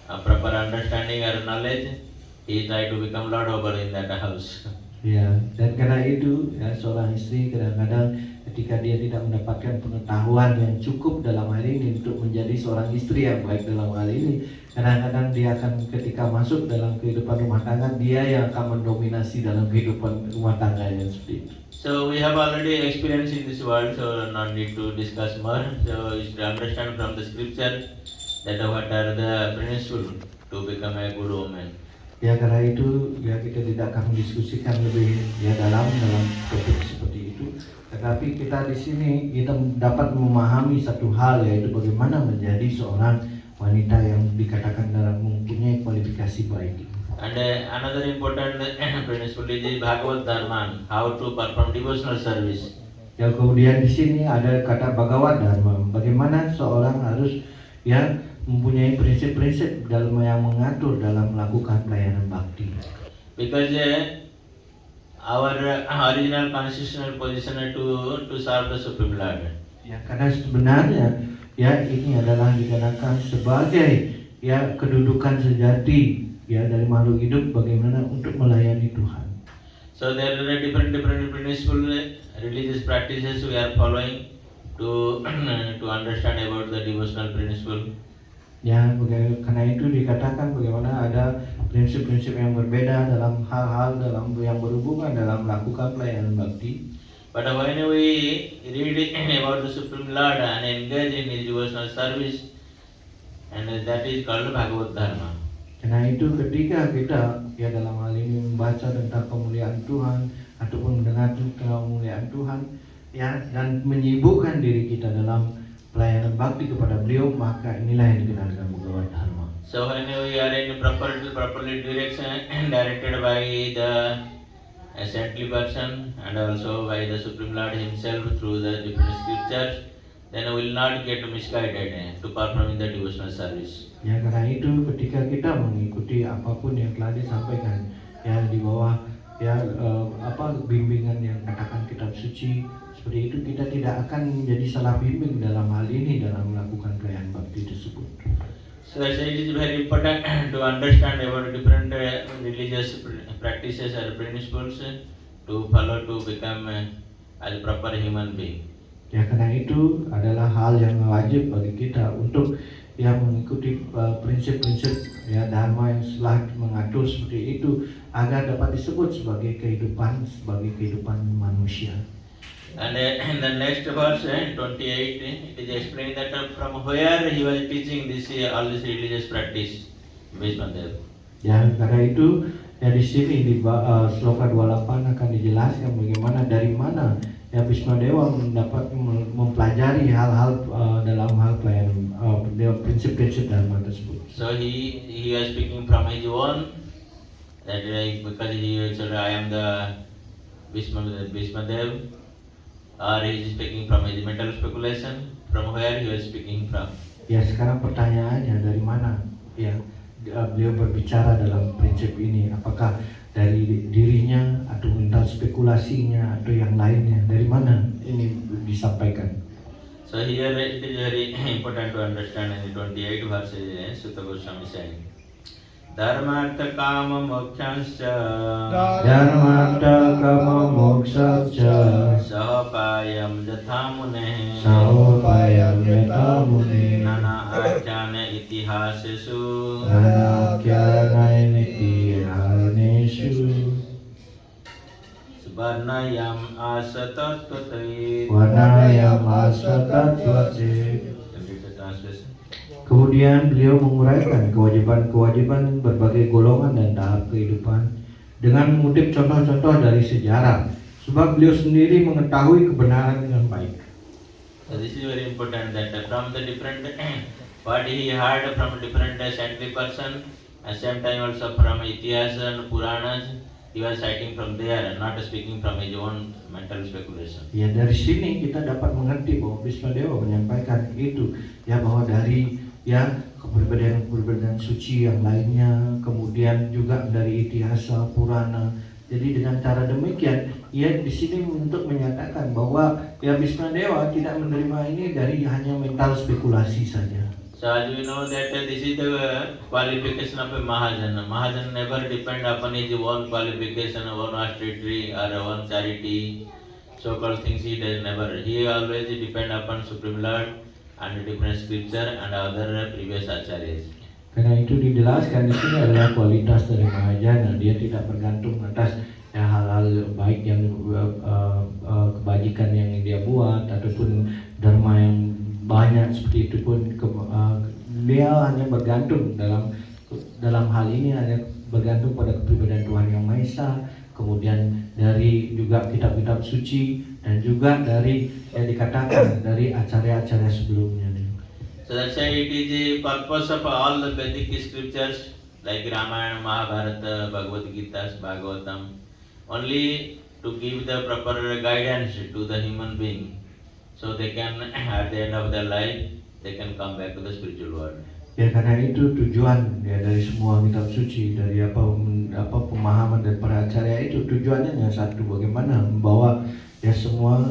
proper understanding or knowledge, he try to become lord over in that house. Ya, dan karena itu seorang istri kadang-kadang ketika dia tidak mendapatkan pengetahuan yang cukup dalam hal ini untuk menjadi seorang istri yang baik dalam hal ini, kadang-kadang dia akan ketika masuk dalam kehidupan rumah tangga, dia yang akan mendominasi dalam kehidupan rumah tangga yang seperti itu. So we have already experienced in this world, so not need to discuss more. So you should understand from the scripture that what are the principles to become a good woman. Ya, karena itu kita tidak akan mendiskusikan lebih dalam topik seperti itu. Tetapi kita di sini kita dapat memahami satu hal, yaitu bagaimana menjadi seorang wanita yang dikatakan dalam mempunyai kualifikasi baik. And another important principle is Bhagavad Dharma, how to perform devotional service. Ya, kemudian di sini ada kata Bhagavad Dharma, bagaimana seorang harus mempunyai prinsip-prinsip dalam yang mengatur dalam melakukan pelayanan bakti. Because our original constitutional position is to serve the Supreme Lord. Ya, karena sebenarnya ini adalah dikatakan sebagai kedudukan sejati dari makhluk hidup bagaimana untuk melayani Tuhan. So there are different principles, religious practices we are following to understand about the devotional principle. Ya, karena itu dikatakan bagaimana ada prinsip-prinsip yang berbeda dalam hal-hal yang berhubungan dalam melakukan pelayanan bakti. But when we read about the Supreme Lord and engage in His devotional service, and that is called Bhagavad Dharma. Karena itu ketika kita dalam hal ini membaca tentang kemuliaan Tuhan ataupun mendengar tentang kemuliaan Tuhan dan menyibukkan diri kita dalam pelayanan bakti kepada beliau, maka inilah yang dikenal dengan Bhagavad Dharma. So when we are in properly directed by the saintly person and also by the Supreme Lord Himself through the different scriptures, then we will not get misguided to perform in the devotional service. Ya, karena itu ketika kita mengikuti apapun yang telah disampaikan di bawah bimbingan yang katakan kitab suci, seperti itu kita tidak akan menjadi salah bimbing dalam hal ini dalam melakukan pelayanan bakti tersebut. So it is very important to understand about different religious practices or principles to follow to become a proper human being. Ya, karena itu adalah hal yang wajib bagi kita untuk mengikuti prinsip-prinsip dharma yang telah mengatur seperti itu agar dapat disebut sebagai kehidupan manusia. And in the next verse, 28, it is explained that from where he was teaching this all this religious practice, Bhishmadev. Ya, karena itu ya di sini di sloka 28 akan dijelaskan bagaimana dari mana ya Bhismadewa mendapat mempelajari hal-hal dalam hal pelayanan prinsip-prinsip dharma tersebut. So he was speaking from his own that because he said I am the Bhishmadev, or he is speaking from his mental speculation, from where he was speaking from. Ya, sekarang pertanyaannya dari mana ya beliau berbicara dalam prinsip ini, apakah dari dirinya atau mental spekulasinya atau yang lainnya, dari mana ini disampaikan. So here it is very important to understand in the 28 verses Sutta Goswami saying Dharmartha kama mokshanscha Dharmartha kama mokshanscha Sahapayam yathamune Sahapayam yathamune Nana achyana itihasesu Nanakyana itihanesu Varnayam asatatvate. Varnayam asatatvate. Kemudian beliau menguraikan kewajiban-kewajiban berbagai golongan dan tahap kehidupan dengan mengutip contoh-contoh dari sejarah, sebab beliau sendiri mengetahui kebenaran dengan baik. So this is very important that from the different what he heard from different saintly person, at same time also from Itihasa and Puranas, he was citing from there and not speaking from his own mental speculation. Ya, dari sini kita dapat mengerti bahwa Bhismadewa menyampaikan itu ya, bahwa dari ya keberadaan suci yang lainnya, kemudian juga dari Itihasa, Purana. Jadi dengan cara demikian, ia di sini untuk menyatakan bahwa ya Bhismadewa tidak menerima ini dari hanya mental spekulasi saja. So as we know that this is the qualification of a Mahajan. Mahajan never depend upon his own qualification, own austerity or own charity, so-called things he does never. He always depend upon Supreme Lord and different scripture and other previous acharyas. Karena itu dijelaskan di sini adalah kualitas dari Mahajana. Dia tidak bergantung atas ya, hal-hal baik yang kebajikan yang dia buat ataupun dharma yang banyak seperti itu pun dia hanya bergantung dalam hal ini hanya bergantung pada kepribadian Tuhan Yang Maha Esa, kemudian dari juga kitab-kitab suci dan juga dari yang dikatakan dari acara-acara sebelumnya. So that's why it is the purpose of all the Vedic scriptures like Ramayana, Mahabharata, Bhagavad Gita, Bhagavatam, only to give the proper guidance to the human being, so they can at the end of their life they can come back to the spiritual world. Ya, karena itu tujuan ya dari semua kitab suci, dari apa pemahaman dan para acarya itu tujuannya hanya satu, bagaimana membawa ya semua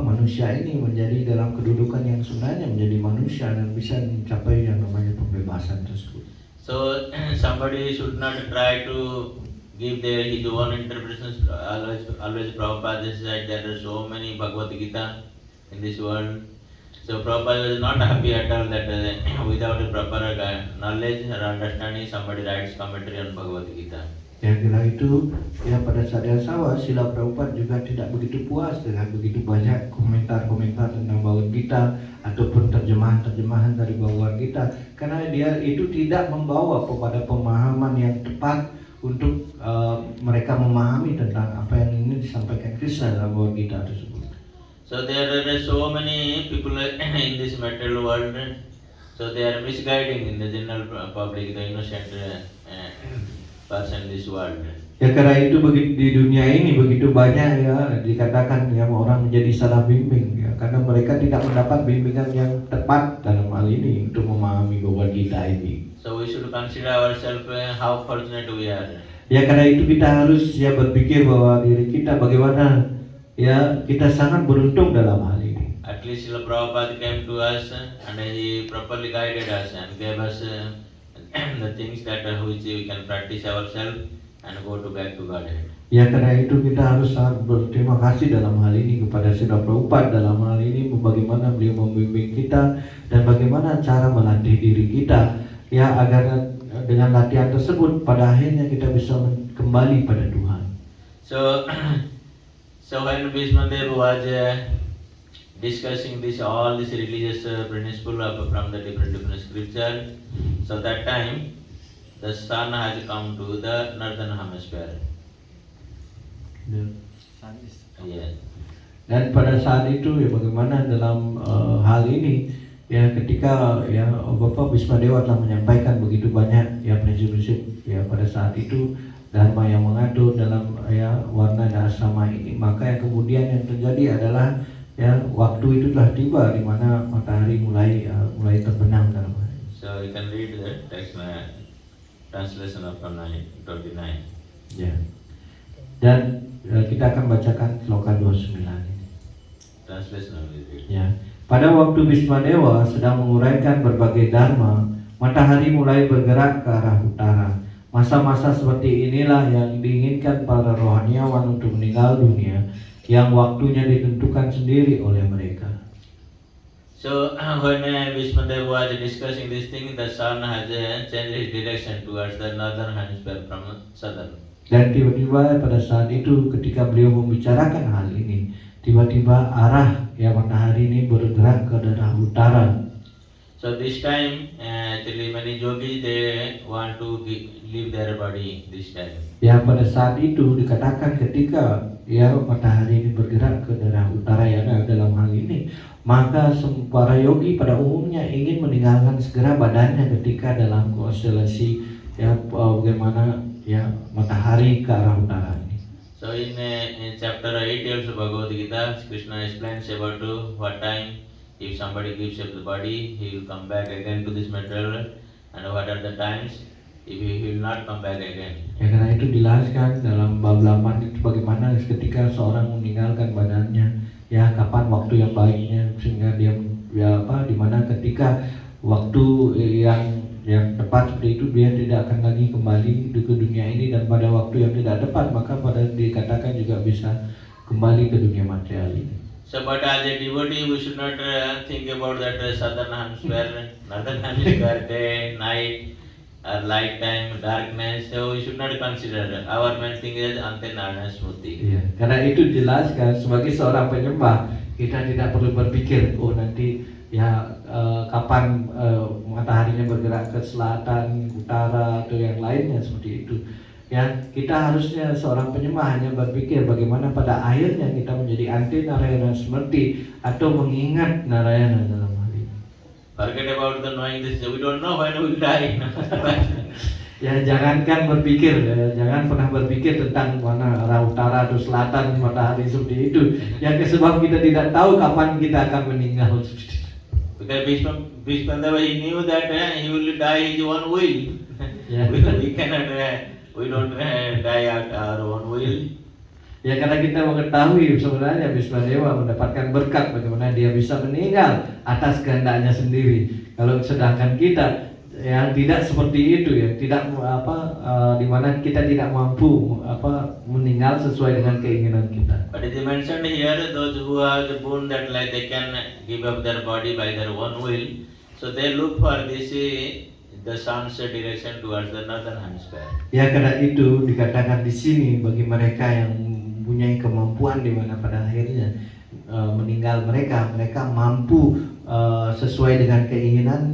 manusia ini menjadi dalam kedudukan yang sebenarnya menjadi manusia dan bisa mencapai yang namanya pembebasan tersebut. So somebody should not try to give his own interpretations. Always Prabhupada said there are so many Bhagavad Gita in this world. So Prabhupada was not happy at all that without a proper knowledge or understanding somebody writes commentary on Bhagavad Gita. Ya, kira itu ya pada saat yang sama Srila Prabhupada juga tidak begitu puas dengan begitu banyak komentar-komentar tentang Bhagavad Gita ataupun terjemahan-terjemahan dari Bhagavad Gita, karena dia itu tidak membawa kepada pemahaman yang tepat untuk mereka memahami tentang apa yang ingin disampaikan Krishna dalam Bhagavad Gita tersebut. So there are so many people in this material world, so they are misguiding in the general public, the innocent person in this world. Ya, karena itu di dunia ini begitu banyak ya dikatakan ya orang menjadi salah bimbing ya, karena mereka tidak mendapat bimbingan yang tepat dalam hal ini untuk memahami Bhagavad Gita ini. So we should consider ourselves how fortunate we are. Ya, karena itu kita harus ya berpikir bahwa diri kita bagaimana ya kita sangat beruntung dalam hal ini. At least Srila Prabhupada came to us and he properly guided us and gave us the things that which we can practice ourselves and go to back to Godhead. Ya, karena itu kita harus sangat berterima kasih dalam hal ini kepada Srila Prabhupada dalam hal ini, bagaimana beliau membimbing kita dan bagaimana cara melatih diri kita ya agar dengan latihan tersebut pada akhirnya kita bisa kembali pada Tuhan. So So when Bhishmadeva was discussing all this religious principle from the different scripture, so that time the sun has come to the northern hemisphere. Yes. Dan pada saat itu ya bagaimana dalam hal ini ya ketika ya Bapak Bhismadewa telah menyampaikan begitu banyak ya prinsip-prinsip ya pada saat itu dharma yang mengatur dalam ya warna dan asrama ini, maka yang kemudian yang terjadi adalah ya waktu itu telah tiba di mana matahari mulai terbenam dalam hal ini. So you can read the text translation of 29. Ya. Dan kita akan bacakan sloka 29 ini. Translation only read. Ya. Pada waktu Bhismadewa sedang menguraikan berbagai dharma, matahari mulai bergerak ke arah utara. Masa-masa seperti inilah yang diinginkan para rohaniawan untuk meninggal dunia, yang waktunya ditentukan sendiri oleh mereka. So when Bhishmadeva was discussing this thing, the sun has changed his direction towards the northern hemisphere from southern. Dan tiba-tiba pada saat itu ketika beliau membicarakan hal ini, tiba-tiba arah ya matahari ini bergerak ke arah utara. So this time actually many yogis they want to leave their body this time. Ya pada saat itu dikatakan ketika ya matahari ini bergerak ke arah utara ya dalam hal ini, maka para yogi pada umumnya ingin meninggalkan segera badannya ketika dalam konstelasi ya bagaimana ya matahari ke arah utara ini. So in chapter 8 of Bhagavad Gita, Krishna explains about what time if somebody gives up the body, he will come back again to this material, and what are the times if he will not come back again. Ya karena itu dijelaskan dalam bab 8 itu bagaimana ketika seorang meninggalkan badannya, ya kapan waktu yang baiknya sehingga dia ya dimana ketika waktu yang tepat seperti itu dia tidak akan lagi kembali ke dunia ini, dan pada waktu yang tidak tepat maka pada dikatakan juga bisa kembali ke dunia material ini. So but as a devotee we should not think about that southern hemisphere, northern hemisphere, day, night, light time, darkness. So we should not consider. Our main thing is Ante Narayana Smriti. Iya, karena itu jelaskan sebagai seorang penyembah kita tidak perlu berpikir nanti ya kapan mataharinya bergerak ke selatan, utara atau yang lainnya seperti itu. Ya, kita harusnya seorang penyembah hanya berpikir bagaimana pada akhirnya kita menjadi Ante Narayana Smriti atau mengingat Narayana dalam hal ini. Forget about the knowing this. We don't know when we will die. Ya jangankan berpikir, jangan pernah berpikir tentang mana arah utara atau selatan matahari seperti itu. Yang sebab kita tidak tahu kapan kita akan meninggal. Because Bhishmadeva he knew that he will die his own will. Yeah. We cannot, we don't die at our own will. Ya karena kita mengetahui sebenarnya Bhismadewa mendapatkan berkat bagaimana dia bisa meninggal atas kehendaknya sendiri. Kalau sedangkan kita yang tidak seperti itu ya, tidak di mana kita tidak mampu meninggal sesuai dengan keinginan kita. But it is mentioned here those who have the boon that like they can give up their body by their own will, so they look for this the sun's direction towards the northern hemisphere. Ya karena itu dikatakan di sini bagi mereka yang mempunyai kemampuan di mana pada akhirnya meninggal mereka mampu sesuai dengan keinginan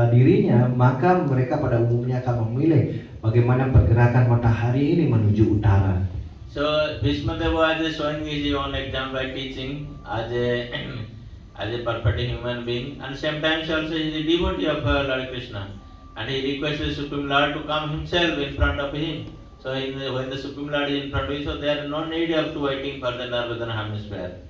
dirinya, maka mereka pada umumnya akan memilih bagaimana pergerakan matahari ini menuju utara. So Bhishmadeva is showing his own example by teaching as a perfect human being, and sometimes also he is a devotee of Lord Krishna, and he requested Supreme Lord to come himself in front of him. So when the Supreme Lord is in front of him, so there is no need of waiting for the northern hemisphere.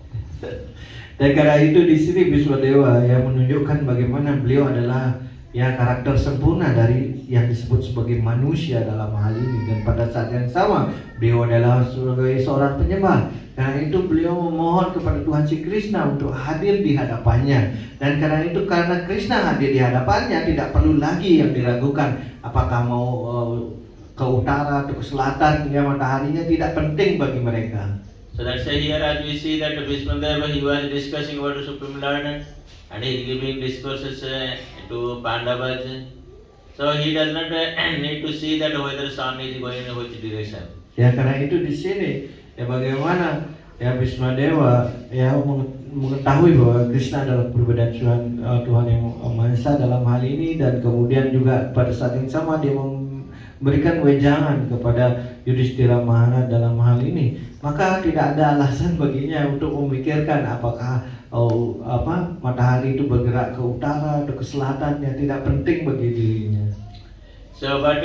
Dan karena itu di sini Bhismadewa yang menunjukkan bagaimana beliau adalah ya karakter sempurna dari yang disebut sebagai manusia dalam hal ini, dan pada saat yang sama beliau adalah sebagai seorang penyembah. Karena itu beliau memohon kepada Tuhan si Krishna untuk hadir di hadapannya, dan karena Krishna hadir di hadapannya tidak perlu lagi yang diragukan apakah mau ke utara atau ke selatan, ya mataharinya tidak penting bagi mereka. So that's why here as we see that Bhishmadeva he was discussing about the Supreme Lord, and he is giving discourses to Pandavas. So he does not need to see that whether sun is going in which direction. Ya karena itu di sini ya bagaimana ya Bismadewa ya mengetahui bahwa Krishna adalah perbedaan Tuhan yang Maha Esa dalam hal ini, dan kemudian juga pada saat yang sama dia memberikan wejangan kepada Yudhishthira Maharaja dalam hal ini, maka tidak ada alasan baginya untuk memikirkan apakah matahari itu bergerak ke utara atau ke selatan, yang tidak penting bagi dirinya. So, but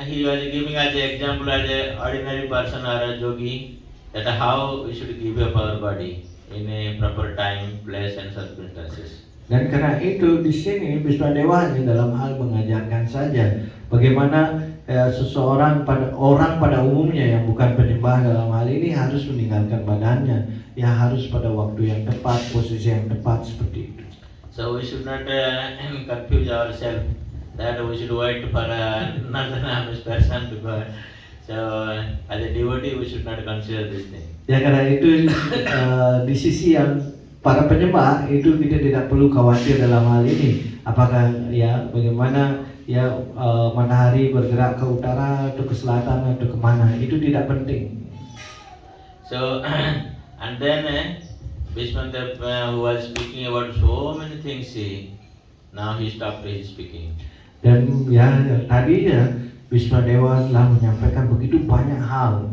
he was giving as an example as an ordinary person or a yogi, that how we should give up our body in a proper time, place, and circumstances. Dan karena itu di sini Bismadewa hanya dalam hal mengajarkan saja bagaimana seseorang pada umumnya yang bukan penyembah dalam hal ini harus meninggalkan badannya, ya harus pada waktu yang tepat, posisi yang tepat seperti itu. So we should not confuse ourselves that we should wait for another Amish person to go. So as a devotee we should not consider this thing. Ya karena itu di sisi yang para penyembah itu kita tidak perlu khawatir dalam hal ini. Apakah ya bagaimana ya matahari bergerak ke utara atau ke selatan atau kemana, itu tidak penting. So and then Bhishmadeva who was speaking about so many things, now he stopped his speaking. Dan ya tadi ya Bismadewa telah menyampaikan begitu banyak hal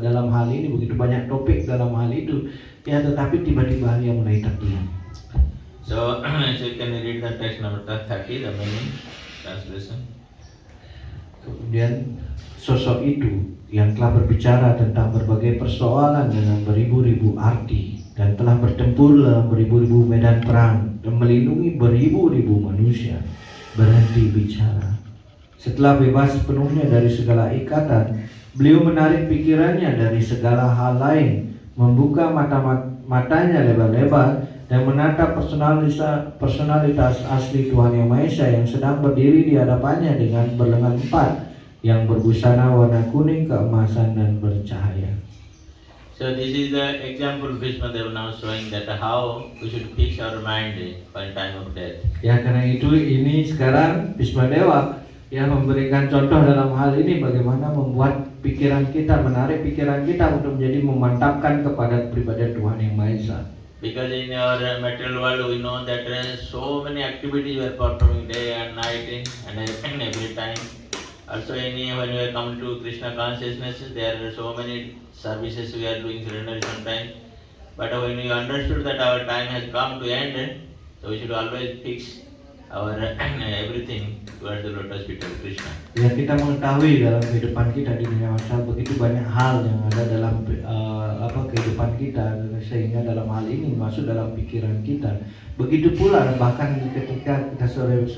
dalam hal ini, begitu banyak topik dalam hal itu, ya tetapi tiba-tiba dia mulai terdiam. So you can read the text number 30, the meaning translation. Kemudian sosok itu yang telah berbicara tentang berbagai persoalan dengan beribu-ribu arti, dan telah bertempur dalam beribu-ribu medan perang dan melindungi beribu-ribu manusia, berhenti bicara. Setelah bebas sepenuhnya dari segala ikatan, beliau menarik pikirannya dari segala hal lain, membuka matanya lebar-lebar dan menatap personalitas asli Tuhan Yang Maha Esa yang sedang berdiri di hadapannya dengan berlengan 4 yang berbusana warna kuning, keemasan dan bercahaya. So this is the example Bhishmadeva now showing that how we should fix our mind by time of death. Ya karena itu ini sekarang Bismadewa yang memberikan contoh dalam hal ini bagaimana membuat pikiran kita, menarik pikiran kita untuk menjadi memantapkan kepada pribadi Tuhan Yang Maha Esa. Because in our material world we know that so many activities we are performing day and night and every time. Also when we are coming to Krishna consciousness, there are so many services we are doing surrender sometimes. But when we understood that our time has come to end, so we should always fix our everything towards the lotus feet of Krishna. Ya kita mengetahui dalam kehidupan kita di dunia masyarakat begitu banyak hal yang ada dalam kehidupan kita, sehingga dalam hal ini masuk dalam pikiran kita. Begitu pula bahkan ketika kita seorang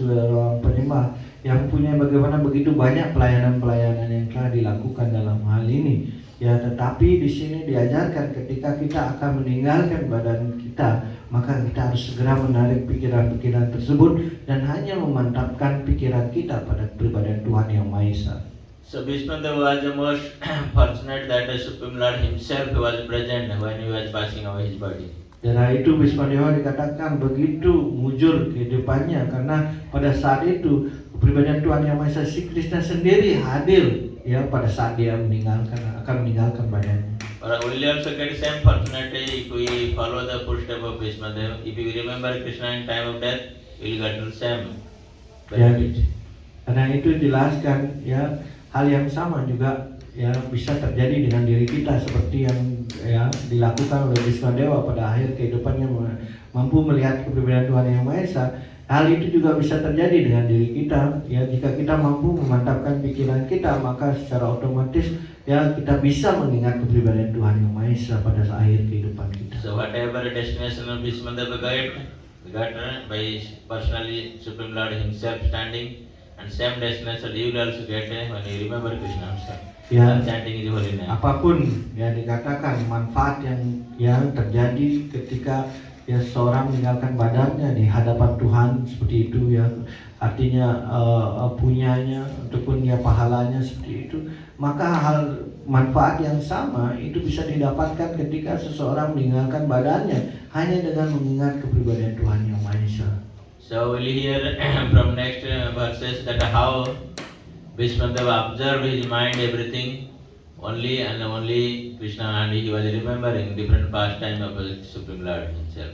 penyembah yang punya bagaimana begitu banyak pelayanan-pelayanan yang telah dilakukan dalam hal ini. Ya tetapi di sini diajarkan ketika kita akan meninggalkan badan kita, maka kita harus segera menarik pikiran-pikiran tersebut dan hanya memantapkan pikiran kita pada pribadi Tuhan Yang Maha Esa. So Bhishmadeva was the most fortunate that the Supreme Lord himself was present when he was passing away his body. Karena itu Bismadewa dikatakan begitu mujur kehidupannya, karena pada saat itu kepribadian Tuhan Yang Maha Esa si Krishna sendiri hadir ya pada saat dia akan meninggalkan badannya. We will also get same fortunity if we follow the footsteps of Bhishmadeva. If we remember Krishna in time of death, we will get the same benefit. Karena itu dijelaskan ya hal yang sama juga ya bisa terjadi dengan diri kita, seperti yang ya dilakukan oleh Bismadewa pada akhir kehidupannya, mampu melihat kepribadian Tuhan Yang Maha Esa. Hal itu juga bisa terjadi dengan diri kita ya, jika kita mampu memantapkan pikiran kita, maka secara otomatis ya kita bisa mengingat kepribadian Tuhan Yang Maha Esa pada akhir kehidupan kita. So whatever destination of Bhishmadeva got by personally Supreme Lord himself standing, and same destination you will also get when you remember Krishna himself. Ya, chanting his holy name. Apapun yang dikatakan manfaat yang terjadi ketika ya seorang meninggalkan badannya di hadapan Tuhan seperti itu ya, artinya punyanya ataupun ya pahalanya seperti itu, maka hal manfaat yang sama itu bisa didapatkan ketika seseorang meninggalkan badannya hanya dengan mengingat kepribadian Tuhan Yang Maha Esa. So we'll hear from next verses that how Bhishmadeva observed his mind everything only and only Krishna, and he was remembering different pastime of the Supreme Lord himself.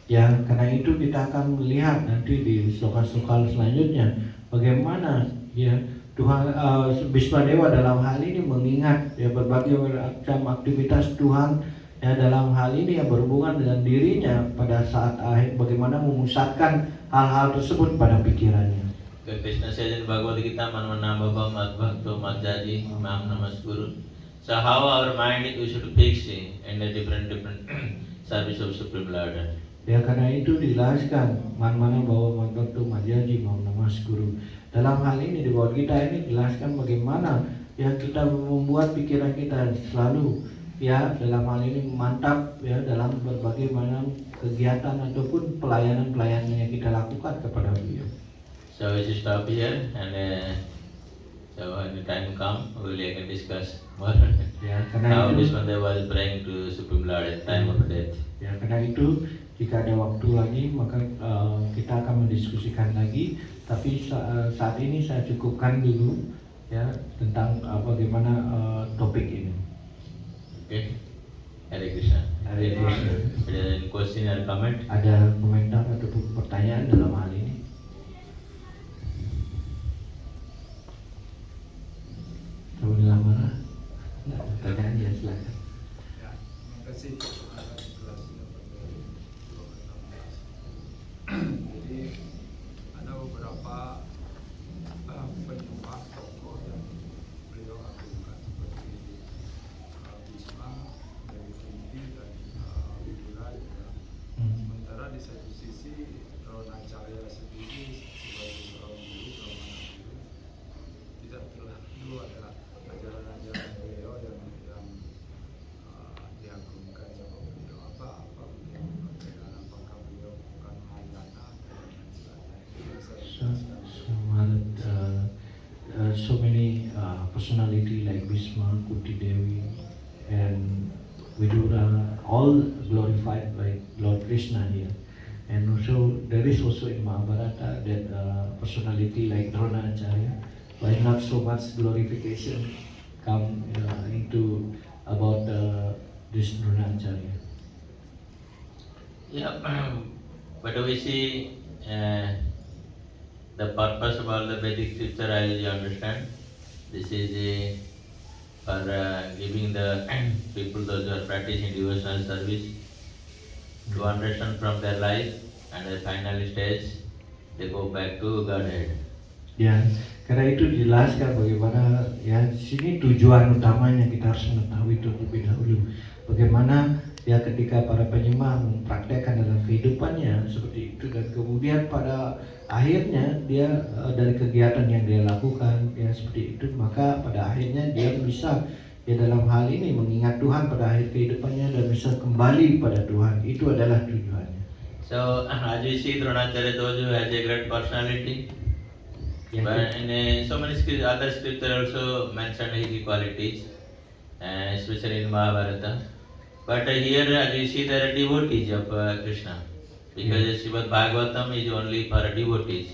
Ya, karena itu kita akan melihat nanti di sloka-sloka selanjutnya bagaimana ya Tuhan Bismadewa dalam hal ini mengingat ya berbagai macam aktivitas Tuhan ya dalam hal ini yang berhubungan dengan dirinya pada saat akhir, bagaimana memusatkan hal-hal tersebut pada pikirannya. Krishna says in Bhagavad Gita, Manmana Bhava Madbhakto Madjaji Mam Namaskuru. So how our mind we should fix in the different service of Supreme Lord. Ya, karena itu dijelaskan mana bahwa Madbhakto Madjaji Mam Namaskuru. Dalam hal ini di Bhagavad Gita ini dijelaskan bagaimana ya kita membuat pikiran kita selalu ya dalam hal ini mantap ya dalam berbagai macam kegiatan ataupun pelayanan-pelayanan yang kita lakukan kepada beliau. So we should stop here, and so when the time come, we will again discuss more Ya, how karena itu Bismadeva was praying to Supreme Lord at the time of death. ya karena itu jika ada waktu lagi maka kita akan mendiskusikan lagi, tapi saat ini saya cukupkan dulu ya tentang bagaimana topik ini. Okay. Hare Krishna. Hare Krishna. Any question or comment? Ada komentar ataupun pertanyaan dalam hal ini? Kamu bilang mana? Tidak ada pertanyaan, ya silakan. Ya, terima kasih atas kelasnya pada program. Jadi ada beberapa penyembah tokoh yang beliau agungkan seperti Bhisma, Dewi Kunti dan Widura juga. Sementara di satu sisi Dronacharya sendiri sebagai seorang guru, seorang guru tidak terlalu ada ajaran-ajaran beliau yang diagungkan sama beliau apa beliau mengatakan apakah beliau bukan Mahayana dan sebagainya. So many personality like Bhisma, Kunti Devi, and Vidura, all glorified by Lord Krishna here. And also there is also in Mahabharata that personality like Dronacharya, why not so much glorification come into about this Dronacharya. Yeah, but we see the purpose of all the Vedic scripture, as you understand. This is for giving the people, those who are practicing devotional service, to understand from their life, and the final stage they go back to Godhead. Ya, karena itu dijelaskan bagaimana ya di sini tujuan utamanya kita harus mengetahui terlebih dahulu bagaimana ya ketika para penyembah mempraktekkan dalam kehidupannya seperti itu, dan kemudian pada akhirnya dia dari kegiatan yang dia lakukan ya seperti itu, maka pada akhirnya dia bisa ya dalam hal ini mengingat Tuhan pada akhir kehidupannya dan bisa kembali pada Tuhan. Itu adalah tujuannya. So as we see, Dronacharya, those who has a great personality, but in so many other scripture also mentioned his qualities, especially in Mahabharata. But here, as you see, there are devotees of Krishna, because Srimad Bhagavatam is only for devotees.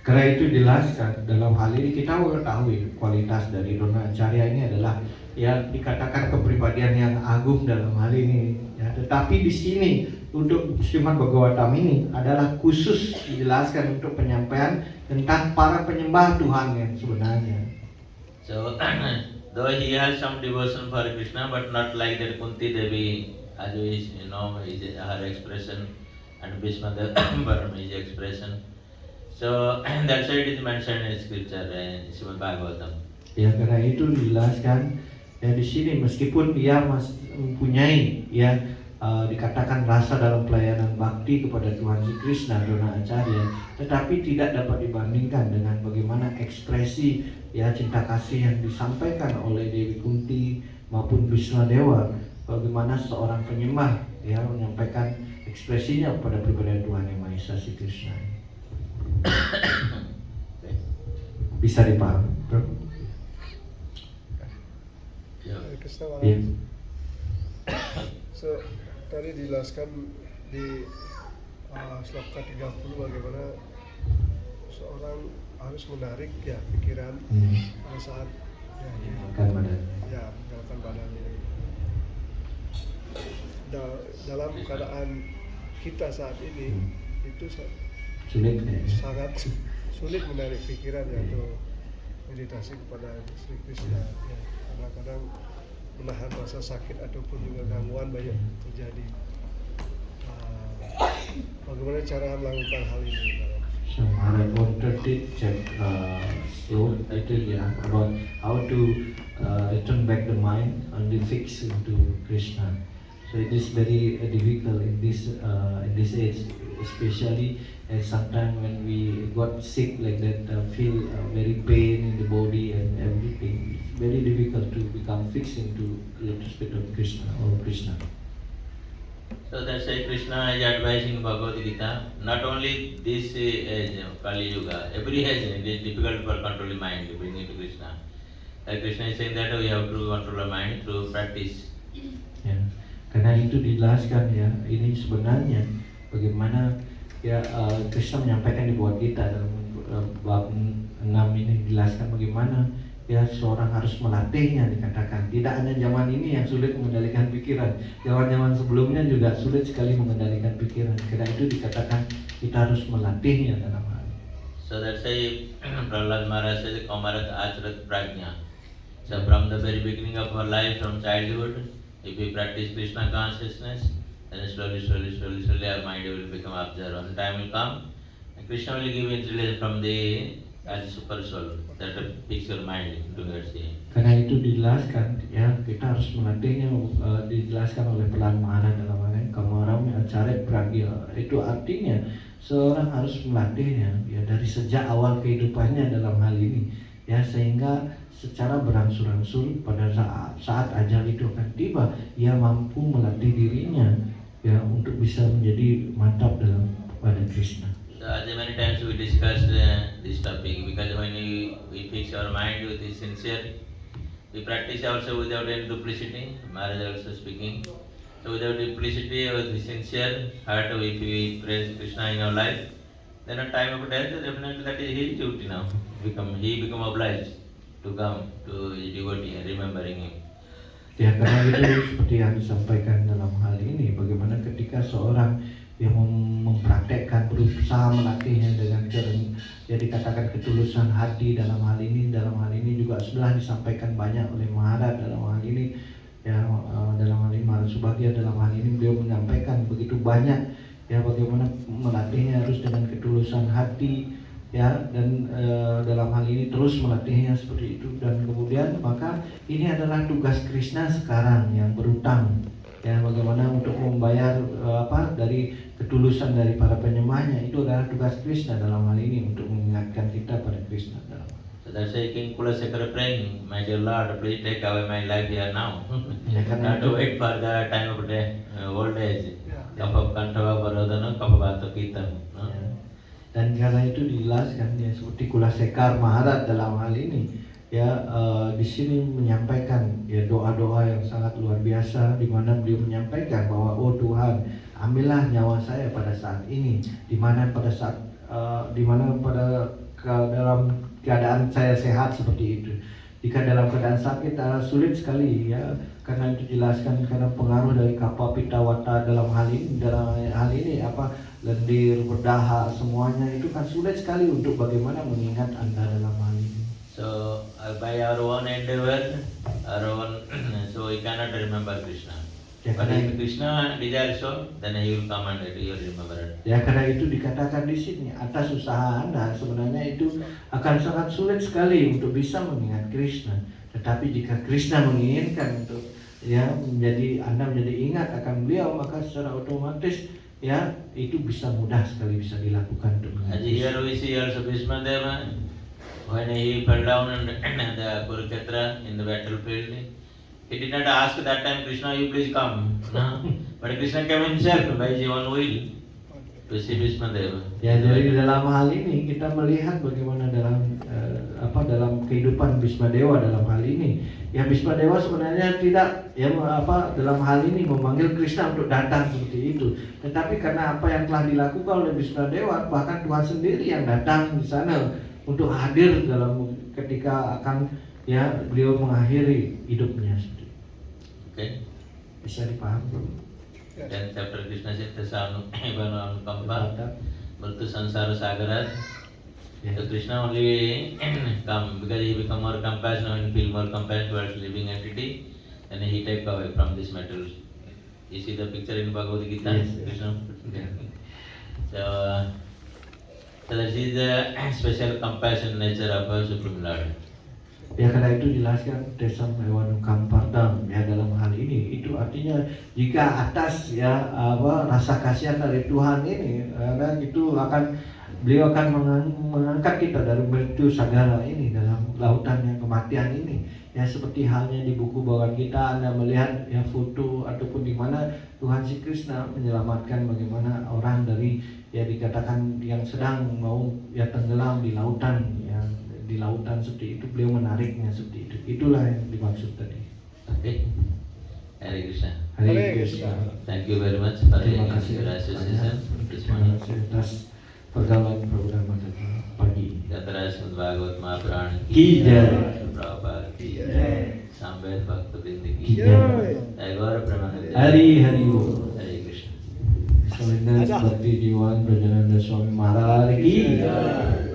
Karena itu dijelaskan dalam hal ini kita mengetahui kualitas dari Dronacharya ini adalah ya dikatakan kepribadian yang agung dalam hal ini. Ya, tetapi di sini untuk Srimad Bhagavatam ini adalah khusus dijelaskan untuk penyampaian tentang para penyembah Tuhan yang sebenarnya. So though he has some devotion for Krishna, but not like that Kunti Devi, as we know, is her expression, and Bhisma Devi is expression. So that's why it is mentioned in scripture, in Srimad Bhagavatam. Ya, karena itu dijelaskan ya di sini meskipun dia mempunyai ya dikatakan rasa dalam pelayanan bakti kepada Tuhan Sri Krishna, Dronacharya, tetapi tidak dapat dibandingkan dengan bagaimana ekspresi ya cinta kasih yang disampaikan oleh Dewi Kunti maupun Bismadewa, bagaimana seorang penyembah ya menyampaikan ekspresinya kepada pribadi Tuhan Yang Maha Esa Sri Krishna. Bisa dipahami, Bro? Hare Krishna Ya. Maharaj. So tadi dijelaskan di sloka 30 bagaimana seorang harus menarik ya pikiran pada saat meninggalkan badannya. Ya, meninggalkan badannya. Dalam keadaan kita saat ini itu Sulit ya. sangat sulit menarik pikiran ya untuk meditasi kepada Sri Krishna ya. Karena kadang menahan rasa sakit ataupun juga gangguan banyak terjadi. Bagaimana cara melakukan hal ini? So Maharaj wanted to check slow itu ya about how to return back the mind and be fixed into Krishna. So it is very difficult in this age, especially sometimes when we got sick like that, feel very pain in the body and everything. It's very difficult to become fixed into lotus feet of Krishna or Krishna. So that's why Krishna is advising Bhagavad Gita. Not only this age, Kali Yuga, every age it is difficult for controlling mind to bring it to Krishna. Like Krishna is saying that we have to control our mind through practice. Ya, karena itu dijelaskan ya, ini sebenarnya bagaimana ya Krishna menyampaikan di buat kita dalam bab 6 ini dijelaskan bagaimana ya seorang harus melatihnya, dikatakan tidak hanya zaman ini yang sulit mengendalikan pikiran, zaman sebelumnya juga sulit sekali mengendalikan pikiran. Karena itu dikatakan kita harus melatihnya dalam hal ini. So that's why Prahlad Maharaj says, Kamarat Acharat Prajna. So from the very beginning of our life, from childhood, if we practice Krishna consciousness, then slowly our mind will become observant. Time will come, and Krishna will give intelligence from the as super soul that will fix your mind towards Him. Karena itu dijelaskan ya kita harus melatihnya, dijelaskan oleh Prahlad Maharaj dalam hal ini Kamaram Acharat Prajna. Itu artinya seorang harus melatihnya ya dari sejak awal kehidupannya dalam hal ini ya, sehingga secara berangsur-angsur pada saat ajal itu akan tiba ia mampu melatih dirinya ya untuk bisa menjadi mantap dalam pada Krishna. So as many times we discussed this topic, because when we fix our mind with the sincere, we practice also without any duplicity. Maharaj also speaking. So without duplicity, with the sincere heart, if we praise Krishna in our life, then at time of death, definitely that is his duty now. He become obliged to come to his devotee and remembering him. Ya karena itu seperti yang disampaikan dalam hal ini, bagaimana ketika seorang yang mempraktekkan, berusaha melatihnya dengan ya dikatakan ketulusan hati dalam hal ini juga sudah disampaikan banyak oleh Maharaj dalam hal ini ya, dalam hal ini Maharaj Subhagya dalam hal ini beliau menyampaikan begitu banyak ya bagaimana melatihnya harus dengan ketulusan hati ya, dan dalam hal ini terus melatihnya seperti itu. Dan kemudian maka ini adalah tugas Krishna sekarang yang berutang ya, bagaimana untuk membayar dari ketulusan dari para penyembahnya. Itu adalah tugas Krishna dalam hal ini untuk mengingatkan kita pada Krishna dalam hal. So that's why King Kulasekara praying, my dear Lord, please take away my life here now. Ya, karena Not to wait for the time of death, old age. Kapha Kantava Barodana, Kapha Bhatta Kirtan. Ya. Dan karena itu dijelaskan ya seperti Kulasekar Maharaj dalam hal ini ya, di sini menyampaikan ya doa-doa yang sangat luar biasa, di mana beliau menyampaikan bahwa oh Tuhan, ambillah nyawa saya pada saat ini, di mana pada dalam keadaan saya sehat seperti itu. Jika dalam keadaan sakit sulit sekali ya, karena itu dijelaskan karena pengaruh dari Kapha Pitawata dalam hal ini lendir, berdaha, semuanya itu kan sulit sekali untuk bagaimana mengingat Anda dalam hal ini. So by our own endeavor, so we cannot remember Krishna. Ya, But karena if Krishna desires so, then he will come and he will remember it. ya karena itu dikatakan di sini atas usaha Anda sebenarnya itu akan sangat sulit sekali untuk bisa mengingat Krishna. Tetapi jika Krishna menginginkan untuk ya Anda menjadi ingat akan beliau, maka secara otomatis ya itu bisa mudah sekali bisa dilakukan untuk mengingat As Krishna. here we see also Bhishma Deva, when he fell down in the Kurukshetra in the battlefield, he did not ask that time, Krishna, you please come. No? But Krishna came himself by his own will to see Bhishma Deva. Ya dari dalam hal ini kita melihat bagaimana dalam kehidupan Bhisma Dewa dalam hal ini. Ya Bhisma Dewa sebenarnya tidak dalam hal ini memanggil Krishna untuk datang seperti itu. Tetapi karena apa yang telah dilakukan oleh Bhisma Dewa, bahkan Tuhan sendiri yang datang di sana untuk hadir dalam ketika akan ya beliau mengakhiri hidupnya. Okay. Bisa dipahami? Then chapter Krishna Chaitanya Anukampa Bhakti Sansara Sagarat. So Krishna only come because he become more compassionate and feel more compassion towards living entity, and he take away from this material. You see the picture in Bhagavad Gita? Yes, yes. Krishna. So that is the special compassion nature of our Supreme Lord. Ya karena itu dijelaskan Tesam Ewanum Kampardam ya dalam hal ini itu artinya jika atas ya rasa kasihan dari Tuhan ini dan itu akan beliau akan mengangkat kita dari mertu sagara ini dalam lautan yang kematian ini ya seperti halnya di buku bawaan kita Anda melihat ya foto ataupun di mana Tuhan si Krishna menyelamatkan bagaimana orang dari ya dikatakan yang sedang mau ya tenggelam di lautan ya di lautan seperti itu beliau menariknya seperti itu. Itulah yang dimaksud tadi. Okay. Hare Krishna. Hare Krishna. Thank you very much for Terima your kasih association this Terima morning. kasih atas pergaulan program pagi. Yatra Srimad Bhagavad Mahapuran Ki jai. Prabhupada ki Jai. Sampai Bhaktivinoda Ki ki jai. Agora Pramananda. Hari Bol. Hare Krishna. Solendas Bhakti Jiwan Prajananda Swami Maharaj ki jai.